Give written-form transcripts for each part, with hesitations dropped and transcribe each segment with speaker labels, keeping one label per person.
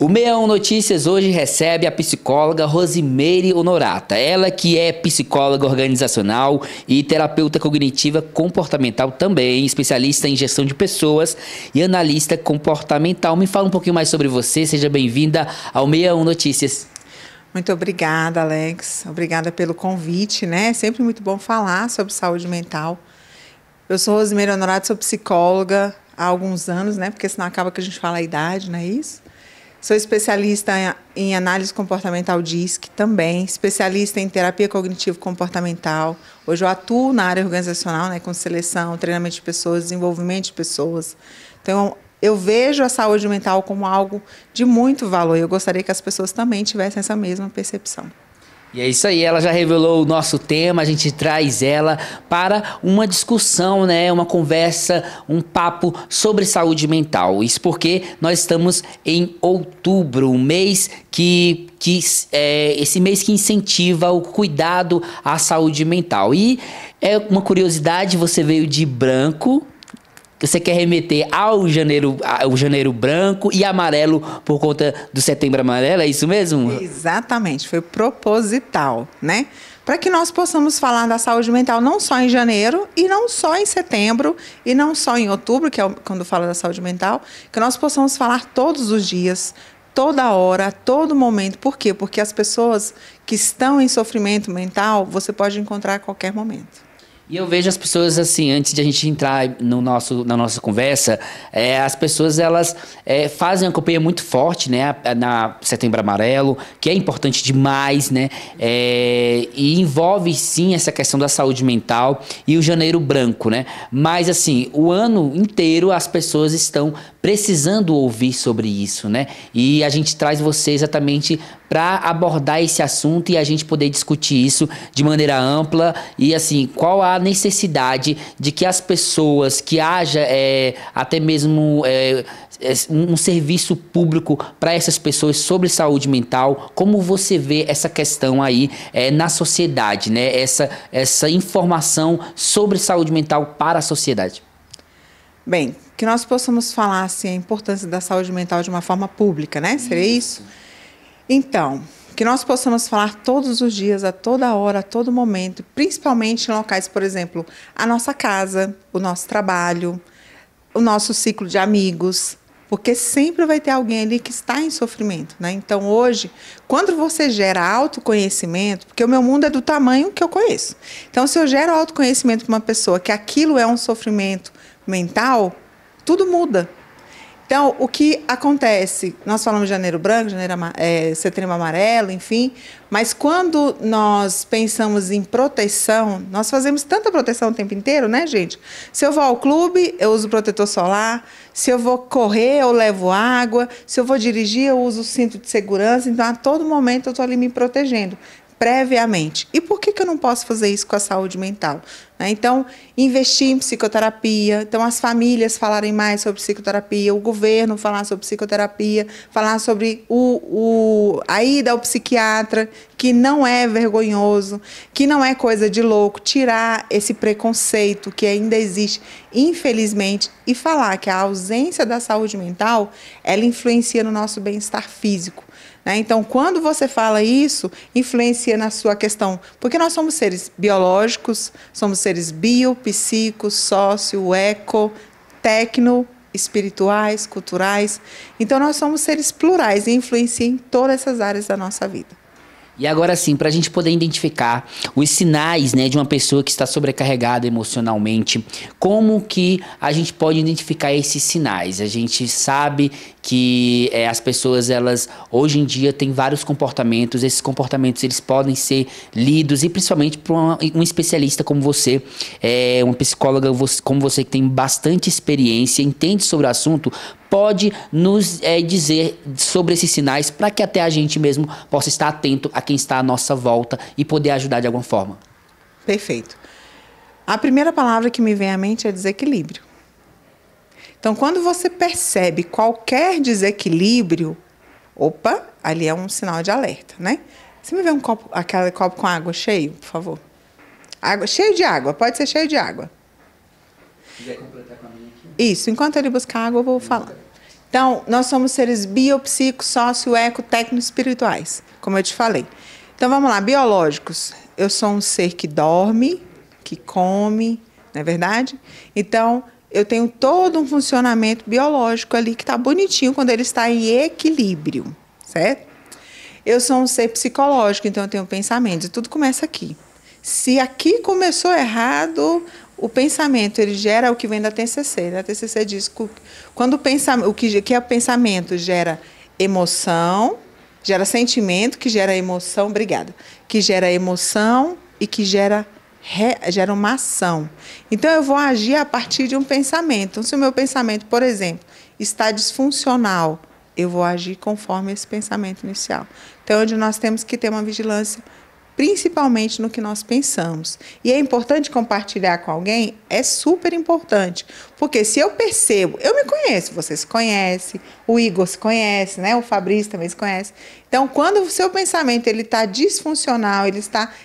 Speaker 1: O 61 Notícias hoje recebe a psicóloga Rosimeire Honorata. Ela que é psicóloga organizacional e terapeuta cognitiva comportamental também, especialista em gestão de pessoas e analista comportamental. Me fala um pouquinho mais sobre você. Seja bem-vinda ao 61 Notícias.
Speaker 2: Muito obrigada, Alex. Obrigada pelo convite, né? É sempre muito bom falar sobre saúde mental. Eu sou Rosimeire Honorata, sou psicóloga há alguns anos, né? Porque senão acaba que a gente fala a idade, não é isso? Sou especialista em análise comportamental DISC também, especialista em terapia cognitivo-comportamental. Hoje eu atuo na área organizacional, né, com seleção, treinamento de pessoas, desenvolvimento de pessoas. Então, eu vejo a saúde mental como algo de muito valor e eu gostaria que as pessoas também tivessem essa mesma percepção.
Speaker 1: E é isso aí, ela já revelou o nosso tema, a gente traz ela para uma discussão, né, uma conversa, um papo sobre saúde mental. Isso porque nós estamos em outubro, um mês esse mês que incentiva o cuidado à saúde mental. E é uma curiosidade, você veio de branco. Você quer remeter ao janeiro branco e amarelo por conta do setembro amarelo, é isso mesmo?
Speaker 2: Exatamente, foi proposital, né? Para que nós possamos falar da saúde mental não só em janeiro e não só em setembro e não só em outubro, que é quando fala da saúde mental, que nós possamos falar todos os dias, toda hora, a todo momento. Por quê? Porque as pessoas que estão em sofrimento mental, você pode encontrar a qualquer momento.
Speaker 1: E eu vejo as pessoas assim, antes de a gente entrar na nossa conversa, as pessoas elas fazem uma campanha muito forte, né, na Setembro Amarelo, que é importante demais, né, e envolve sim essa questão da saúde mental e o Janeiro Branco, né, mas assim, o ano inteiro as pessoas estão precisando ouvir sobre isso, né, e a gente traz você exatamente para abordar esse assunto e a gente poder discutir isso de maneira ampla e assim, qual a necessidade de que as pessoas, que haja até mesmo um serviço público para essas pessoas sobre saúde mental, como você vê essa questão aí na sociedade, né? Essa informação sobre saúde mental para a sociedade.
Speaker 2: Bem, que nós possamos falar assim, a importância da saúde mental de uma forma pública, né? Seria isso? Então, que nós possamos falar todos os dias, a toda hora, a todo momento, principalmente em locais, por exemplo, a nossa casa, o nosso trabalho, o nosso ciclo de amigos, porque sempre vai ter alguém ali que está em sofrimento, né? Então, hoje, quando você gera autoconhecimento, porque o meu mundo é do tamanho que eu conheço. Então, se eu gero autoconhecimento para uma pessoa que aquilo é um sofrimento mental, tudo muda. Então, o que acontece? Nós falamos de janeiro branco, setembro amarelo, enfim, mas quando nós pensamos em proteção, nós fazemos tanta proteção o tempo inteiro, né, gente? Se eu vou ao clube, eu uso protetor solar, se eu vou correr, eu levo água, se eu vou dirigir, eu uso cinto de segurança, então a todo momento eu estou ali me protegendo previamente. E por que eu não posso fazer isso com a saúde mental? Então, investir em psicoterapia, então as famílias falarem mais sobre psicoterapia, o governo falar sobre psicoterapia, falar sobre a ida ao psiquiatra, que não é vergonhoso, que não é coisa de louco, tirar esse preconceito que ainda existe, infelizmente, e falar que a ausência da saúde mental, ela influencia no nosso bem-estar físico. Então, quando você fala isso, influencia na sua questão, porque nós somos seres biológicos, somos seres bio, psico, sócio, eco, tecno, espirituais, culturais. Então, nós somos seres plurais e influencia em todas essas áreas da nossa vida.
Speaker 1: E agora sim, para a gente poder identificar os sinais, né, de uma pessoa que está sobrecarregada emocionalmente, como que a gente pode identificar esses sinais? A gente sabe que as pessoas, elas hoje em dia têm vários comportamentos, esses comportamentos eles podem ser lidos e principalmente por um especialista como você, uma psicóloga como você que tem bastante experiência, entende sobre o assunto, pode nos dizer sobre esses sinais para que até a gente mesmo possa estar atento a quem está à nossa volta e poder ajudar de alguma forma.
Speaker 2: Perfeito. A primeira palavra que me vem à mente é desequilíbrio. Então, quando você percebe qualquer desequilíbrio, opa, ali é um sinal de alerta, né? Você me vê aquele copo com água cheio, por favor? Cheio de água, pode ser cheio de água.
Speaker 1: Quiser completar com a minha aqui?
Speaker 2: Isso, enquanto ele buscar água, eu vou falar. Então, nós somos seres biopsico, sócio, eco, técnico espirituais, como eu te falei. Então, vamos lá, biológicos. Eu sou um ser que dorme, que come, não é verdade? Então, eu tenho todo um funcionamento biológico ali que está bonitinho quando ele está em equilíbrio, certo? Eu sou um ser psicológico, então eu tenho pensamentos, e tudo começa aqui. Se aqui começou errado, o pensamento ele gera o que vem da TCC. A TCC diz que quando o que é o pensamento gera emoção, gera sentimento, que gera emoção, obrigada, que gera emoção e que gera uma ação. Então, eu vou agir a partir de um pensamento. Então, se o meu pensamento, por exemplo, está disfuncional, eu vou agir conforme esse pensamento inicial. Então, onde nós temos que ter uma vigilância, principalmente no que nós pensamos. E é importante compartilhar com alguém, é super importante, porque se eu percebo, eu me conheço, você se conhece, o Igor se conhece, né? O Fabrício também se conhece. Então, quando o seu pensamento ele está disfuncional,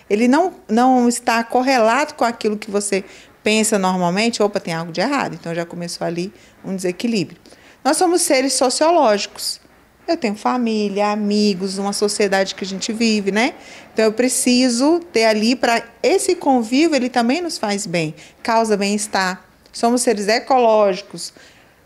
Speaker 2: ele não está correlato com aquilo que você pensa normalmente, opa, tem algo de errado. Então, já começou ali um desequilíbrio. Nós somos seres sociológicos. Eu tenho família, amigos, uma sociedade que a gente vive, né? Então, eu preciso ter ali para esse convívio, ele também nos faz bem, causa bem-estar. Somos seres ecológicos.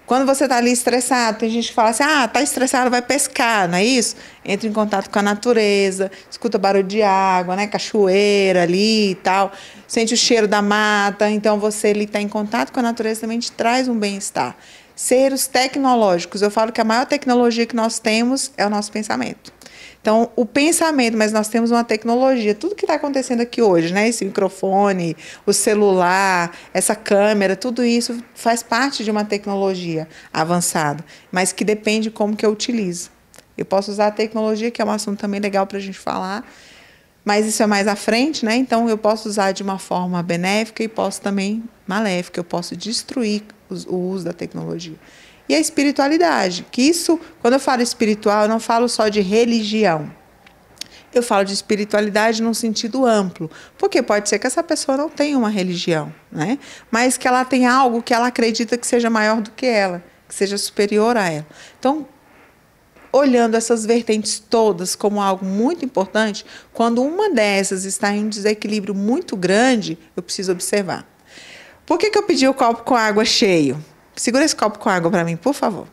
Speaker 2: Quando você está ali estressado, tem gente que fala assim, está estressado, vai pescar, não é isso? Entra em contato com a natureza, escuta barulho de água, né? Cachoeira ali e tal, sente o cheiro da mata. Então, você ali está em contato com a natureza também te traz um bem-estar. Seres tecnológicos, eu falo que a maior tecnologia que nós temos é o nosso pensamento. Então, o pensamento, mas nós temos uma tecnologia, tudo que está acontecendo aqui hoje, né? Esse microfone, o celular, essa câmera, tudo isso faz parte de uma tecnologia avançada, mas que depende de como que eu utilizo. Eu posso usar a tecnologia, que é um assunto também legal para a gente falar, mas isso é mais à frente, né? Então, eu posso usar de uma forma benéfica e posso também maléfica, eu posso destruir o uso da tecnologia. E a espiritualidade, que isso, quando eu falo espiritual, eu não falo só de religião. Eu falo de espiritualidade num sentido amplo, porque pode ser que essa pessoa não tenha uma religião, né? Mas que ela tenha algo que ela acredita que seja maior do que ela, que seja superior a ela. Então, olhando essas vertentes todas como algo muito importante, quando uma dessas está em um desequilíbrio muito grande, eu preciso observar. Por que eu pedi o copo com água cheio? Segura esse copo com água para mim, por favor.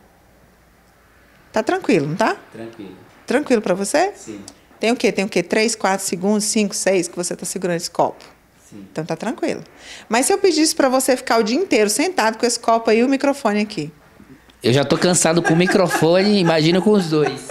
Speaker 2: Tá tranquilo, não tá?
Speaker 1: Tranquilo.
Speaker 2: Tranquilo para você?
Speaker 1: Sim.
Speaker 2: Tem o quê? Tem o quê? 3, 4 segundos, 5, 6 que você está segurando esse copo?
Speaker 1: Sim.
Speaker 2: Então tá tranquilo. Mas se eu pedisse para você ficar o dia inteiro sentado com esse copo aí e o microfone aqui?
Speaker 1: Eu já tô cansado com o microfone, imagina com os dois.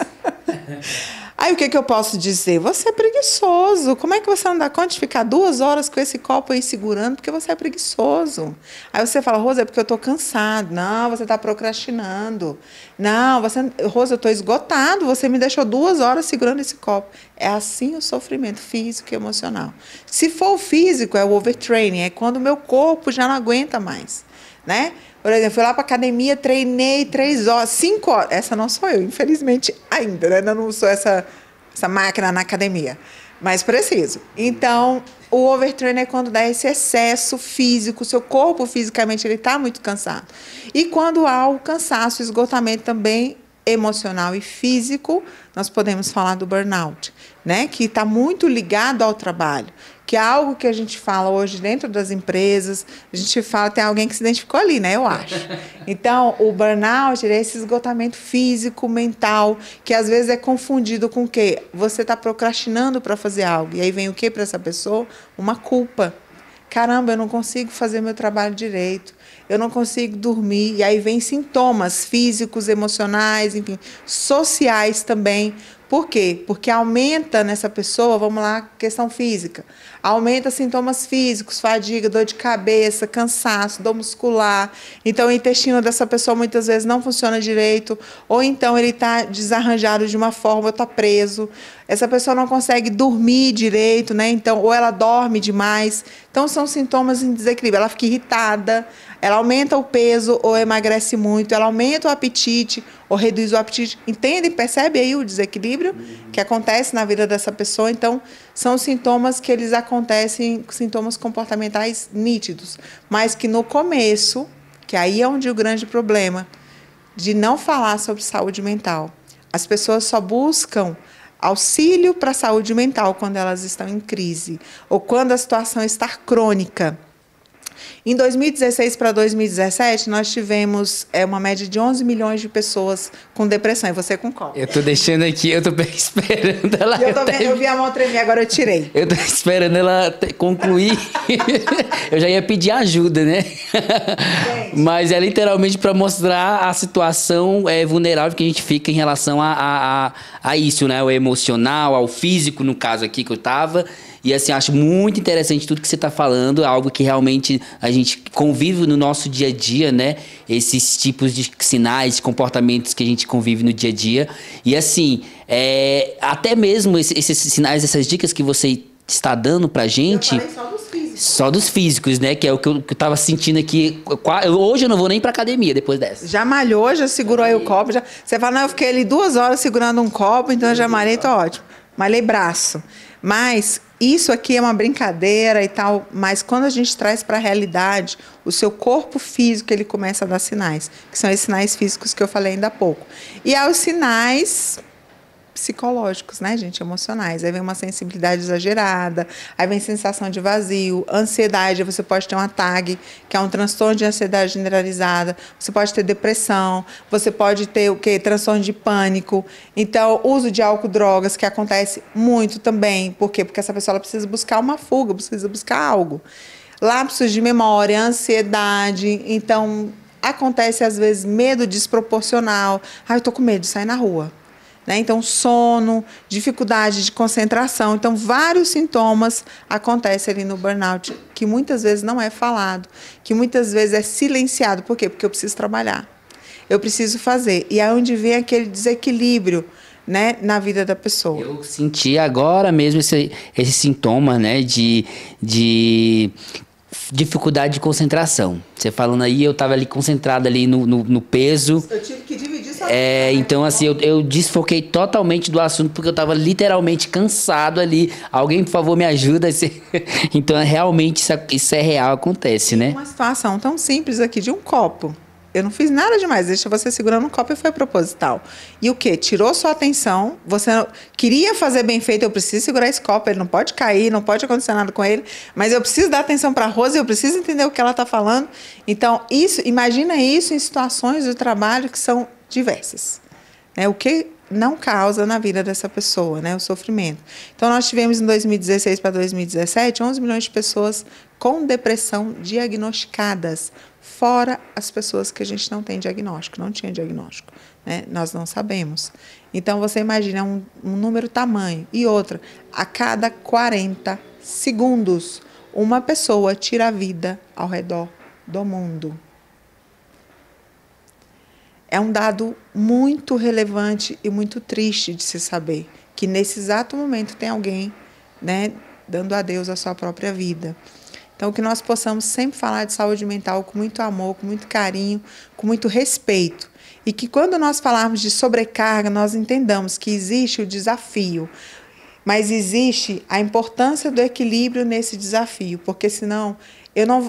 Speaker 2: Aí o que eu posso dizer? Você é preguiçoso. Como é que você não dá conta de ficar 2 horas com esse copo aí segurando? Porque você é preguiçoso. Aí você fala, Rosa, é porque eu estou cansado. Não, você está procrastinando. Não, Rosa, eu estou esgotado. Você me deixou 2 horas segurando esse copo. É assim o sofrimento físico e emocional. Se for o físico, é o overtraining. É quando o meu corpo já não aguenta mais, né? Por exemplo, fui lá para a academia, treinei 3 horas, 5 horas. Essa não sou eu, infelizmente, ainda, né? Eu não sou essa máquina na academia, mas preciso. Então, o overtraining é quando dá esse excesso físico, seu corpo fisicamente ele está muito cansado. E quando há o cansaço, o esgotamento também emocional e físico, nós podemos falar do burnout, né? Que está muito ligado ao trabalho, que é algo que a gente fala hoje dentro das empresas, a gente fala, tem alguém que se identificou ali, né? Eu acho. Então, o burnout é esse esgotamento físico, mental, que às vezes é confundido com o quê? Você está procrastinando para fazer algo. E aí vem o quê para essa pessoa? Uma culpa. Caramba, eu não consigo fazer meu trabalho direito, eu não consigo dormir. E aí vem sintomas físicos, emocionais, enfim, sociais também. Por quê? Porque aumenta nessa pessoa, vamos lá, questão física, aumenta sintomas físicos, fadiga, dor de cabeça, cansaço, dor muscular. Então, o intestino dessa pessoa muitas vezes não funciona direito, ou então ele está desarranjado de uma forma, ou está preso. Essa pessoa não consegue dormir direito, né? Então, ou ela dorme demais. Então, são sintomas em desequilíbrio. Ela fica irritada, ela aumenta o peso ou emagrece muito, ela aumenta o apetite ou reduz o apetite. Entende? Percebe aí o desequilíbrio que acontece na vida dessa pessoa? Então, são sintomas que eles acontecem, sintomas comportamentais nítidos, mas que no começo, que aí é onde o grande problema, de não falar sobre saúde mental. As pessoas só buscam auxílio para a saúde mental quando elas estão em crise ou quando a situação está crônica. Em 2016 para 2017, nós tivemos uma média de 11 milhões de pessoas com depressão. E você com qual?
Speaker 1: Eu tô deixando aqui, eu tô esperando ela...
Speaker 2: Eu vi a mão tremer, agora eu tirei.
Speaker 1: Eu tô esperando ela concluir. Eu já ia pedir ajuda, né? Mas é literalmente para mostrar a situação vulnerável que a gente fica em relação a isso, né? O emocional, ao físico, no caso aqui que eu tava. E assim, acho muito interessante tudo que você está falando, algo que realmente a gente convive no nosso dia a dia, né? Esses tipos de sinais, comportamentos que a gente convive no dia a dia. E assim, até mesmo esses sinais, essas dicas que você está dando pra gente...
Speaker 2: Eu falei só dos físicos.
Speaker 1: Só dos físicos, né? Que é o que eu tava sentindo aqui. Hoje eu não vou nem pra academia depois dessa.
Speaker 2: Já malhou, já segurou aí o copo. Já... Você fala, não, eu fiquei ali 2 horas segurando um copo, então eu já malhei, tô ótimo. Malhei braço. Mas isso aqui é uma brincadeira e tal, mas quando a gente traz para a realidade, o seu corpo físico, ele começa a dar sinais, que são esses sinais físicos que eu falei ainda há pouco. E há os sinais psicológicos, né, gente, emocionais. Aí vem uma sensibilidade exagerada, aí vem sensação de vazio, ansiedade, você pode ter um TAG, que é um transtorno de ansiedade generalizada, você pode ter depressão, você pode ter o quê? Transtorno de pânico. Então, uso de álcool, drogas, que acontece muito também. Por quê? Porque essa pessoa ela precisa buscar uma fuga, precisa buscar algo. Lapsos de memória, ansiedade, então acontece às vezes medo desproporcional. Eu tô com medo de sair na rua. Né? Então, sono, dificuldade de concentração. Então, vários sintomas acontecem ali no burnout, que muitas vezes não é falado, que muitas vezes é silenciado. Por quê? Porque eu preciso trabalhar, eu preciso fazer. E é onde vem aquele desequilíbrio, né, na vida da pessoa.
Speaker 1: Eu senti agora mesmo esse sintoma, né, de dificuldade de concentração. Você falando aí, eu estava ali concentrado ali no peso.
Speaker 2: Eu tive que dividir essa
Speaker 1: então assim, eu desfoquei totalmente do assunto porque eu estava literalmente cansado ali. Alguém, por favor, me ajuda. Então, realmente, isso é real, acontece, né?
Speaker 2: Uma situação tão simples aqui de um copo. Eu não fiz nada demais, deixa você segurando um copo e foi proposital. E o quê? Tirou sua atenção, você queria fazer bem feito, eu preciso segurar esse copo, ele não pode cair, não pode acontecer nada com ele, mas eu preciso dar atenção para a Rose, eu preciso entender o que ela está falando. Então, imagina isso em situações de trabalho que são diversas. Né? O que não causa na vida dessa pessoa, né? O sofrimento. Então, nós tivemos em 2016 para 2017, 11 milhões de pessoas com depressão diagnosticadas, fora as pessoas que a gente não tem diagnóstico, não tinha diagnóstico, né? Nós não sabemos. Então, você imagina um número tamanho. E outra, a cada 40 segundos, uma pessoa tira a vida ao redor do mundo. É um dado muito relevante e muito triste de se saber, que nesse exato momento tem alguém, né, dando adeus à sua própria vida. Então, que nós possamos sempre falar de saúde mental com muito amor, com muito carinho, com muito respeito. E que quando nós falarmos de sobrecarga, nós entendamos que existe o desafio, mas existe a importância do equilíbrio nesse desafio, porque senão,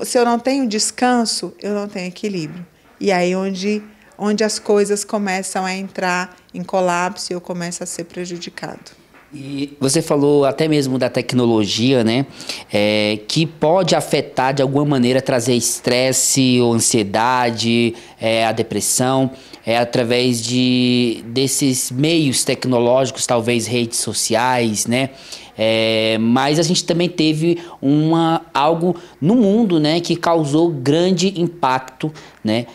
Speaker 2: se eu não tenho descanso, eu não tenho equilíbrio. E aí onde as coisas começam a entrar em colapso e eu começo a ser prejudicado.
Speaker 1: E você falou até mesmo da tecnologia, né? Que pode afetar de alguma maneira, trazer estresse ou ansiedade, a depressão, através desses meios tecnológicos, talvez redes sociais, né? Mas a gente também teve algo no mundo, né, que causou grande impacto, né,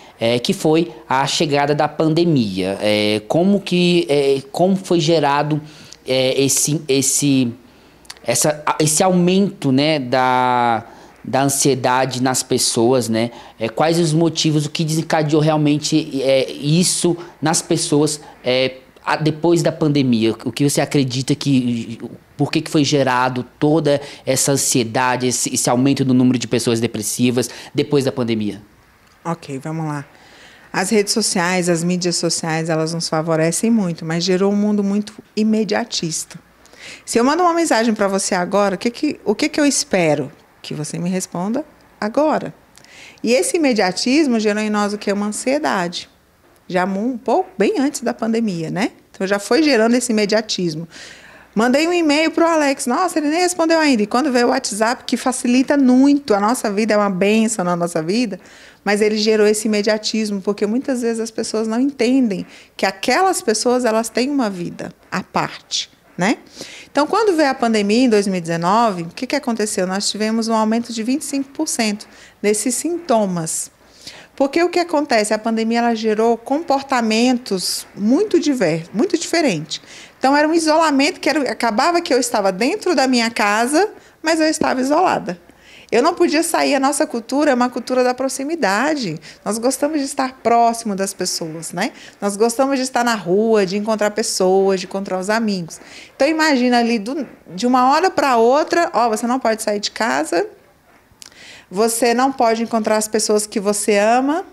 Speaker 1: que foi a chegada da pandemia. Como foi gerado esse aumento, né, da ansiedade nas pessoas, né? Quais os motivos, o que desencadeou realmente isso nas pessoas depois da pandemia? O que você acredita por que foi gerado toda essa ansiedade, esse aumento do número de pessoas depressivas depois da pandemia?
Speaker 2: Ok, vamos lá. As redes sociais, as mídias sociais, elas nos favorecem muito, mas gerou um mundo muito imediatista. Se eu mando uma mensagem para você agora, o que eu espero? Que você me responda agora. E esse imediatismo gerou em nós o que? Uma ansiedade. já um pouco, bem antes da pandemia, né? Então, já foi gerando esse imediatismo. Mandei um e-mail para o Alex. Nossa, ele nem respondeu ainda. E quando veio o WhatsApp, que facilita muito a nossa vida, é uma bênção na nossa vida, mas ele gerou esse imediatismo, porque muitas vezes as pessoas não entendem que aquelas pessoas, elas têm uma vida à parte, né? Então, quando veio a pandemia em 2019, o que aconteceu? Nós tivemos um aumento de 25% desses sintomas. Porque o que acontece? A pandemia ela gerou comportamentos muito diversos, muito diferentes. Então, era um isolamento acabava que eu estava dentro da minha casa, mas eu estava isolada. Eu não podia sair. A nossa cultura é uma cultura da proximidade. Nós gostamos de estar próximo das pessoas, né? Nós gostamos de estar na rua, de encontrar pessoas, de encontrar os amigos. Então, imagina ali, de uma hora para outra, você não pode sair de casa, você não pode encontrar as pessoas que você ama,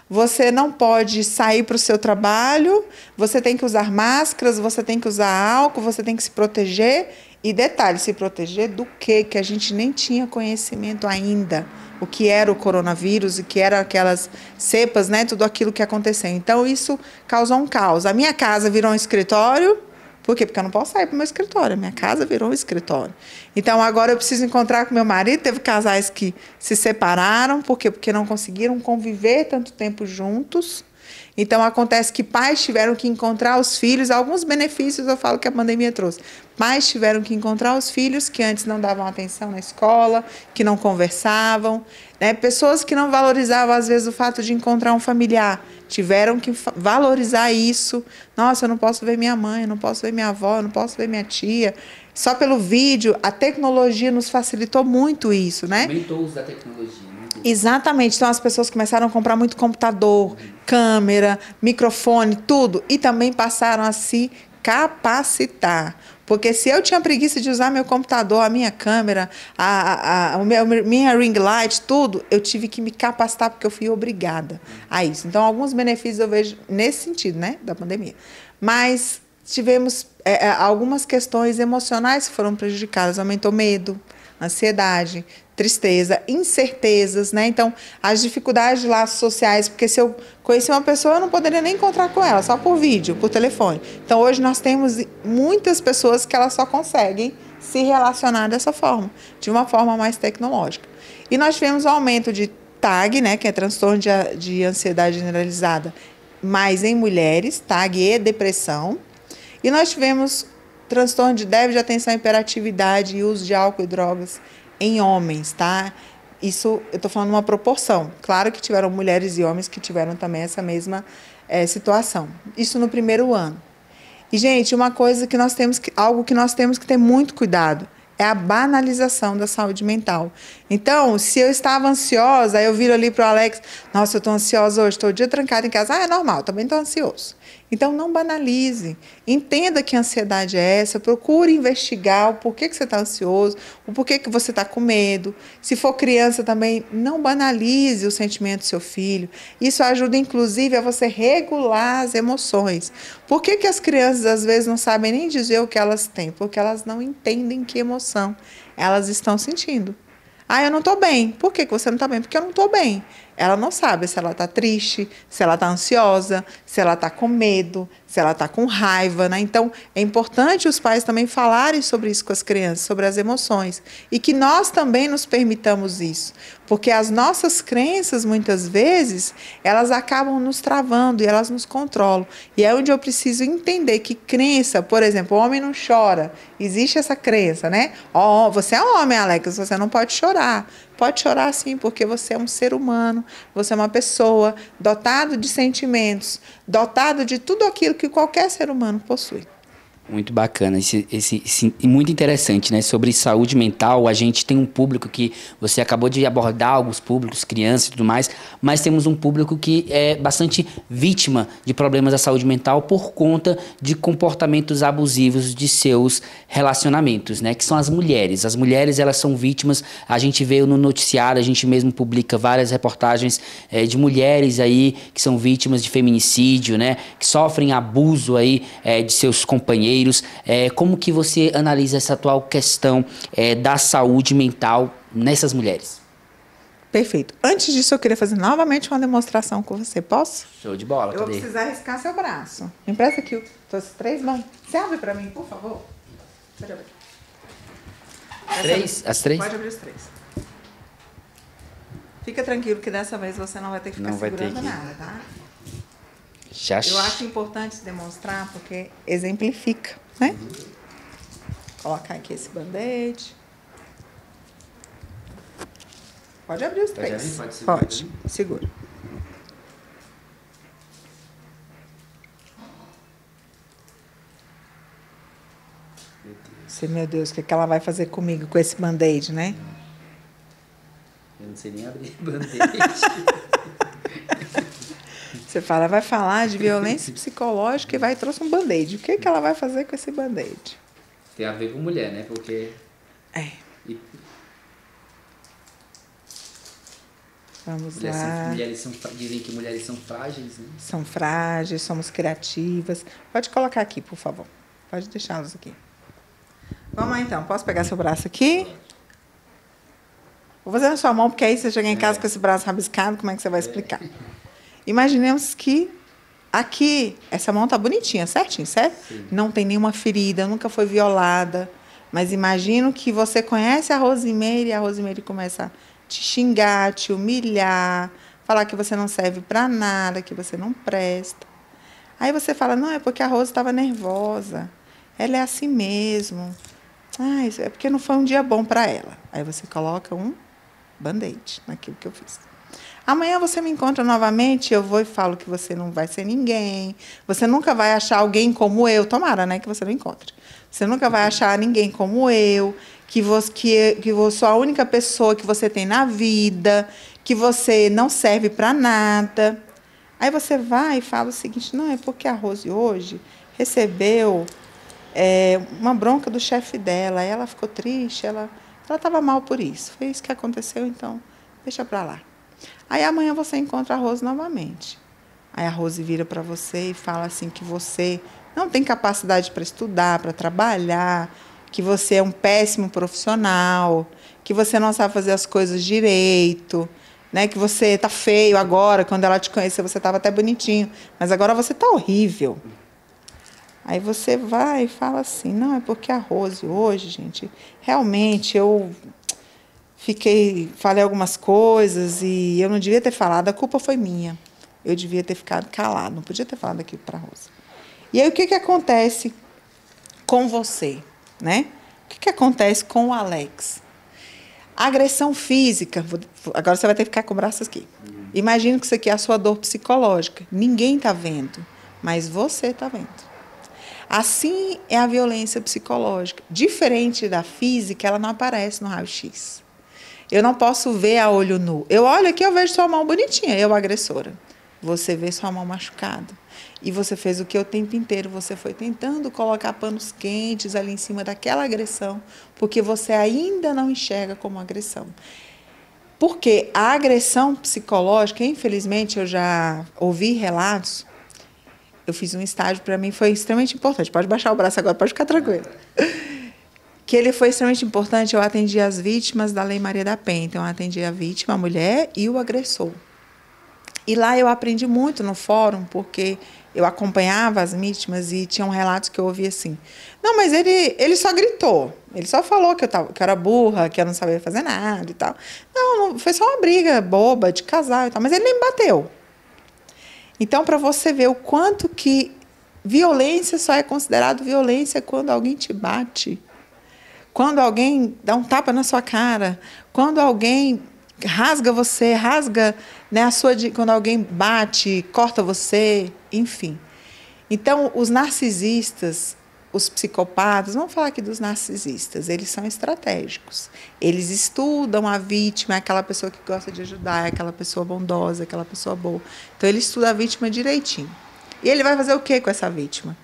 Speaker 2: você não pode sair para o seu trabalho, você tem que usar máscaras, você tem que usar álcool, você tem que se proteger. E detalhe, se proteger do quê? Que a gente nem tinha conhecimento ainda. O que era o coronavírus, o que eram aquelas cepas, né? Tudo aquilo que aconteceu. Então, isso causou um caos. A minha casa virou um escritório. Por quê? Porque eu não posso sair para o meu escritório. A minha casa virou um escritório. Então, agora eu preciso encontrar com meu marido. Teve casais que se separaram. Por quê? Porque não conseguiram conviver tanto tempo juntos. Então, acontece que pais tiveram que encontrar os filhos. Alguns benefícios eu falo que a pandemia trouxe. Pais tiveram que encontrar os filhos que antes não davam atenção na escola, que não conversavam, né? Pessoas que não valorizavam, às vezes, o fato de encontrar um familiar. Tiveram que valorizar isso. Nossa, eu não posso ver minha mãe, eu não posso ver minha avó, eu não posso ver minha tia. Só pelo vídeo, a tecnologia nos facilitou muito isso, né?
Speaker 1: Aumentou o uso da tecnologia.
Speaker 2: Exatamente. Então, as pessoas começaram a comprar muito computador, câmera, microfone, tudo. E também passaram a se capacitar. Porque se eu tinha preguiça de usar meu computador, a minha câmera, minha ring light, tudo, eu tive que me capacitar porque eu fui obrigada a isso. Então, alguns benefícios eu vejo nesse sentido, né, da pandemia. Mas tivemos algumas questões emocionais que foram prejudicadas. Aumentou medo, ansiedade, tristeza, incertezas, né? Então, as dificuldades de laços sociais, porque se eu conhecer uma pessoa, eu não poderia nem encontrar com ela, só por vídeo, por telefone. Então, hoje nós temos muitas pessoas que elas só conseguem se relacionar dessa forma, de uma forma mais tecnológica. E nós tivemos um aumento de TAG, né, que é transtorno de ansiedade generalizada, mais em mulheres, TAG e depressão. E nós tivemos transtorno de déficit de atenção e hiperatividade e uso de álcool e drogas em homens, tá? Isso, eu estou falando uma proporção. Claro que tiveram mulheres e homens que tiveram também essa mesma situação. Isso no primeiro ano. E, gente, uma coisa que nós temos algo que nós temos que ter muito cuidado é a banalização da saúde mental. Então, se eu estava ansiosa, aí eu viro ali para o Alex, nossa, eu estou ansiosa hoje, estou o dia trancada em casa. É normal, também estou ansioso. Então, não banalize. Entenda que ansiedade é essa, procure investigar o porquê que você está ansioso, o porquê que você está com medo. Se for criança também, não banalize o sentimento do seu filho. Isso ajuda, inclusive, a você regular as emoções. Por que as crianças, às vezes, não sabem nem dizer o que elas têm? Porque elas não entendem que emoção elas estão sentindo. Eu não estou bem. Por que você não está bem? Porque eu não estou bem. Ela não sabe se ela está triste, se ela está ansiosa, se ela está com medo, se ela está com raiva, né? Então, é importante os pais também falarem sobre isso com as crianças, sobre as emoções. E que nós também nos permitamos isso. Porque as nossas crenças, muitas vezes, elas acabam nos travando e elas nos controlam. E é onde eu preciso entender que crença, por exemplo, o homem não chora. Existe essa crença, né? Você é homem, Alex, você não pode chorar. Pode chorar sim, porque você é um ser humano, você é uma pessoa dotado de sentimentos, dotado de tudo aquilo que qualquer ser humano possui.
Speaker 1: Muito bacana, e muito interessante, né? Sobre saúde mental, a gente tem um público que você acabou de abordar, alguns públicos, crianças e tudo mais, mas temos um público que é bastante vítima de problemas da saúde mental por conta de comportamentos abusivos de seus relacionamentos, né? Que são as mulheres. As mulheres, elas são vítimas, a gente vê no noticiário, a gente mesmo publica várias reportagens de mulheres aí que são vítimas de feminicídio, né? Que sofrem abuso aí de seus companheiros. Como que você analisa essa atual questão da saúde mental nessas mulheres?
Speaker 2: Perfeito. Antes disso, eu queria fazer novamente uma demonstração com você. Posso?
Speaker 1: Show de bola,
Speaker 2: Eu vou
Speaker 1: cadê?
Speaker 2: precisar riscar seu braço. Me empresta aqui os 3 mãos. Você abre para mim, por favor? Pode abrir.
Speaker 1: As 3?
Speaker 2: Pode abrir os 3. Fica tranquilo que dessa vez você não vai ter que ficar segurando nada, tá? Eu acho importante demonstrar porque exemplifica, né? Colocar aqui esse band-aid. Pode abrir os 3.
Speaker 1: Pode segurar.
Speaker 2: Pode. Segura. Meu Deus, o que ela vai fazer comigo com esse band-aid, né?
Speaker 1: Eu não sei nem abrir band-aid.
Speaker 2: Você fala, vai falar de violência psicológica e vai trouxe um band-aid. O que ela vai fazer com esse band-aid?
Speaker 1: Tem a ver com mulher, né? Porque...
Speaker 2: Vamos lá.
Speaker 1: Dizem que mulheres são frágeis, né?
Speaker 2: São frágeis, somos criativas. Pode colocar aqui, por favor. Pode deixá-los aqui. Vamos lá, então. Posso pegar seu braço aqui? Vou fazer na sua mão, porque aí você chega em casa com esse braço rabiscado, como é que você vai explicar? Imaginemos que aqui, essa mão tá bonitinha, certinho, certo? Sim. Não tem nenhuma ferida, nunca foi violada. Mas imagino que você conhece a Rosimeire e a Rosimeire começa a te xingar, te humilhar, falar que você não serve para nada, que você não presta. Aí você fala, não, é porque a Rose estava nervosa. Ela é assim mesmo. Ah, isso é porque não foi um dia bom para ela. Aí você coloca um band-aid naquilo que eu fiz. Amanhã você me encontra novamente, eu vou e falo que você não vai ser ninguém. Você nunca vai achar alguém como eu. Tomara, né, que você não encontre. Você nunca vai achar ninguém como eu, que eu sou a única pessoa que você tem na vida, que você não serve para nada. Aí você vai e fala o seguinte, não, é porque a Rose hoje recebeu uma bronca do chefe dela, ela ficou triste, ela estava mal por isso. Foi isso que aconteceu, então deixa para lá. Aí amanhã você encontra a Rose novamente. Aí a Rose vira para você e fala assim que você não tem capacidade para estudar, para trabalhar, que você é um péssimo profissional, que você não sabe fazer as coisas direito, né? Que você está feio agora, quando ela te conheceu você estava até bonitinho, mas agora você está horrível. Aí você vai e fala assim, não, é porque a Rose hoje, gente, realmente eu falei algumas coisas e eu não devia ter falado, a culpa foi minha. Eu devia ter ficado calado, não podia ter falado aquilo para a Rose. E aí o que acontece com você, né? O que acontece com o Alex? A agressão física, agora você vai ter que ficar com o braço aqui. Imagina que isso aqui é a sua dor psicológica. Ninguém está vendo, mas você está vendo. Assim é a violência psicológica. Diferente da física, ela não aparece no raio-x. Eu não posso ver a olho nu. Eu olho aqui, eu vejo sua mão bonitinha, eu agressora. Você vê sua mão machucada. E você fez o que o tempo inteiro? Você foi tentando colocar panos quentes ali em cima daquela agressão, porque você ainda não enxerga como agressão. Porque a agressão psicológica, infelizmente, eu já ouvi relatos, eu fiz um estágio, para mim foi extremamente importante. Pode baixar o braço agora, pode ficar tranquilo. Que ele foi extremamente importante, eu atendi as vítimas da Lei Maria da Penha. Então, eu atendi a vítima, a mulher e o agressor. E lá eu aprendi muito no fórum, porque eu acompanhava as vítimas e tinham relatos que eu ouvia assim, não, mas ele só gritou, ele só falou que eu era burra, que eu não sabia fazer nada e tal. Não, foi só uma briga boba de casal e tal, mas ele nem me bateu. Então, para você ver o quanto que violência só é considerado violência quando alguém te bate, quando alguém dá um tapa na sua cara, quando alguém rasga você, né, quando alguém bate, corta você, enfim. Então, os narcisistas, os psicopatas, vamos falar aqui dos narcisistas, eles são estratégicos. Eles estudam a vítima, aquela pessoa que gosta de ajudar, aquela pessoa bondosa, aquela pessoa boa. Então, ele estuda a vítima direitinho. E ele vai fazer o quê com essa vítima?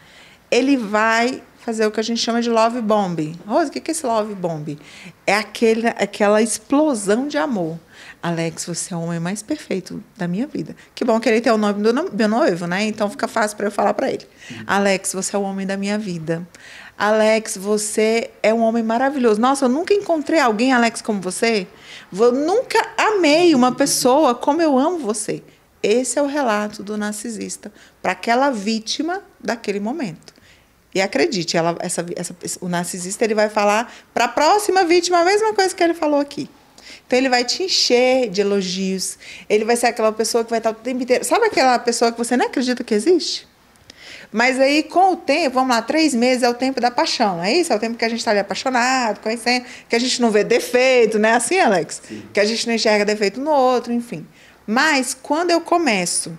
Speaker 2: Ele vai fazer o que a gente chama de love bomb. Rose, o que é esse love bomb? É aquela explosão de amor. Alex, você é o homem mais perfeito da minha vida. Que bom que ele tem o nome do meu noivo, né? Então fica fácil para eu falar para ele. Alex, você é o homem da minha vida. Alex, você é um homem maravilhoso. Nossa, eu nunca encontrei alguém, Alex, como você. Eu nunca amei uma pessoa como eu amo você. Esse é o relato do narcisista para aquela vítima daquele momento. E acredite, o narcisista ele vai falar para a próxima vítima a mesma coisa que ele falou aqui. Então, ele vai te encher de elogios. Ele vai ser aquela pessoa que vai estar o tempo inteiro... Sabe aquela pessoa que você não acredita que existe? Mas aí, com o tempo, vamos lá, 3 meses é o tempo da paixão, não é isso? É o tempo que a gente está ali apaixonado, conhecendo, que a gente não vê defeito, né? Assim, Alex? Sim. Que a gente não enxerga defeito no outro, enfim. Mas, quando eu começo,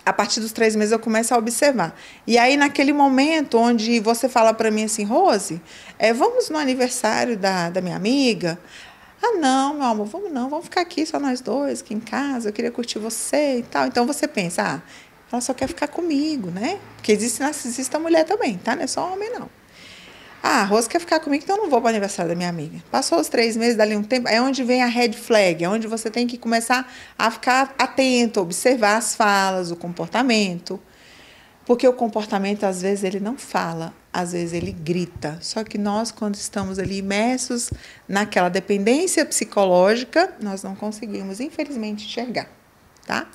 Speaker 2: a partir dos 3 meses, eu começo a observar. E aí, naquele momento onde você fala para mim assim, Rose, vamos no aniversário da minha amiga... Ah, não, meu amor, vamos ficar aqui só nós dois, aqui em casa, eu queria curtir você e tal. Então você pensa, ela só quer ficar comigo, né? Porque existe narcisista mulher também, tá? Não é só homem, não. A Rose quer ficar comigo, então eu não vou para o aniversário da minha amiga. Passou os 3 meses, dali um tempo, é onde vem a red flag, é onde você tem que começar a ficar atento, observar as falas, o comportamento. Porque o comportamento, às vezes, ele não fala, às vezes ele grita. Só que nós, quando estamos ali imersos naquela dependência psicológica, nós não conseguimos, infelizmente, enxergar. Tá?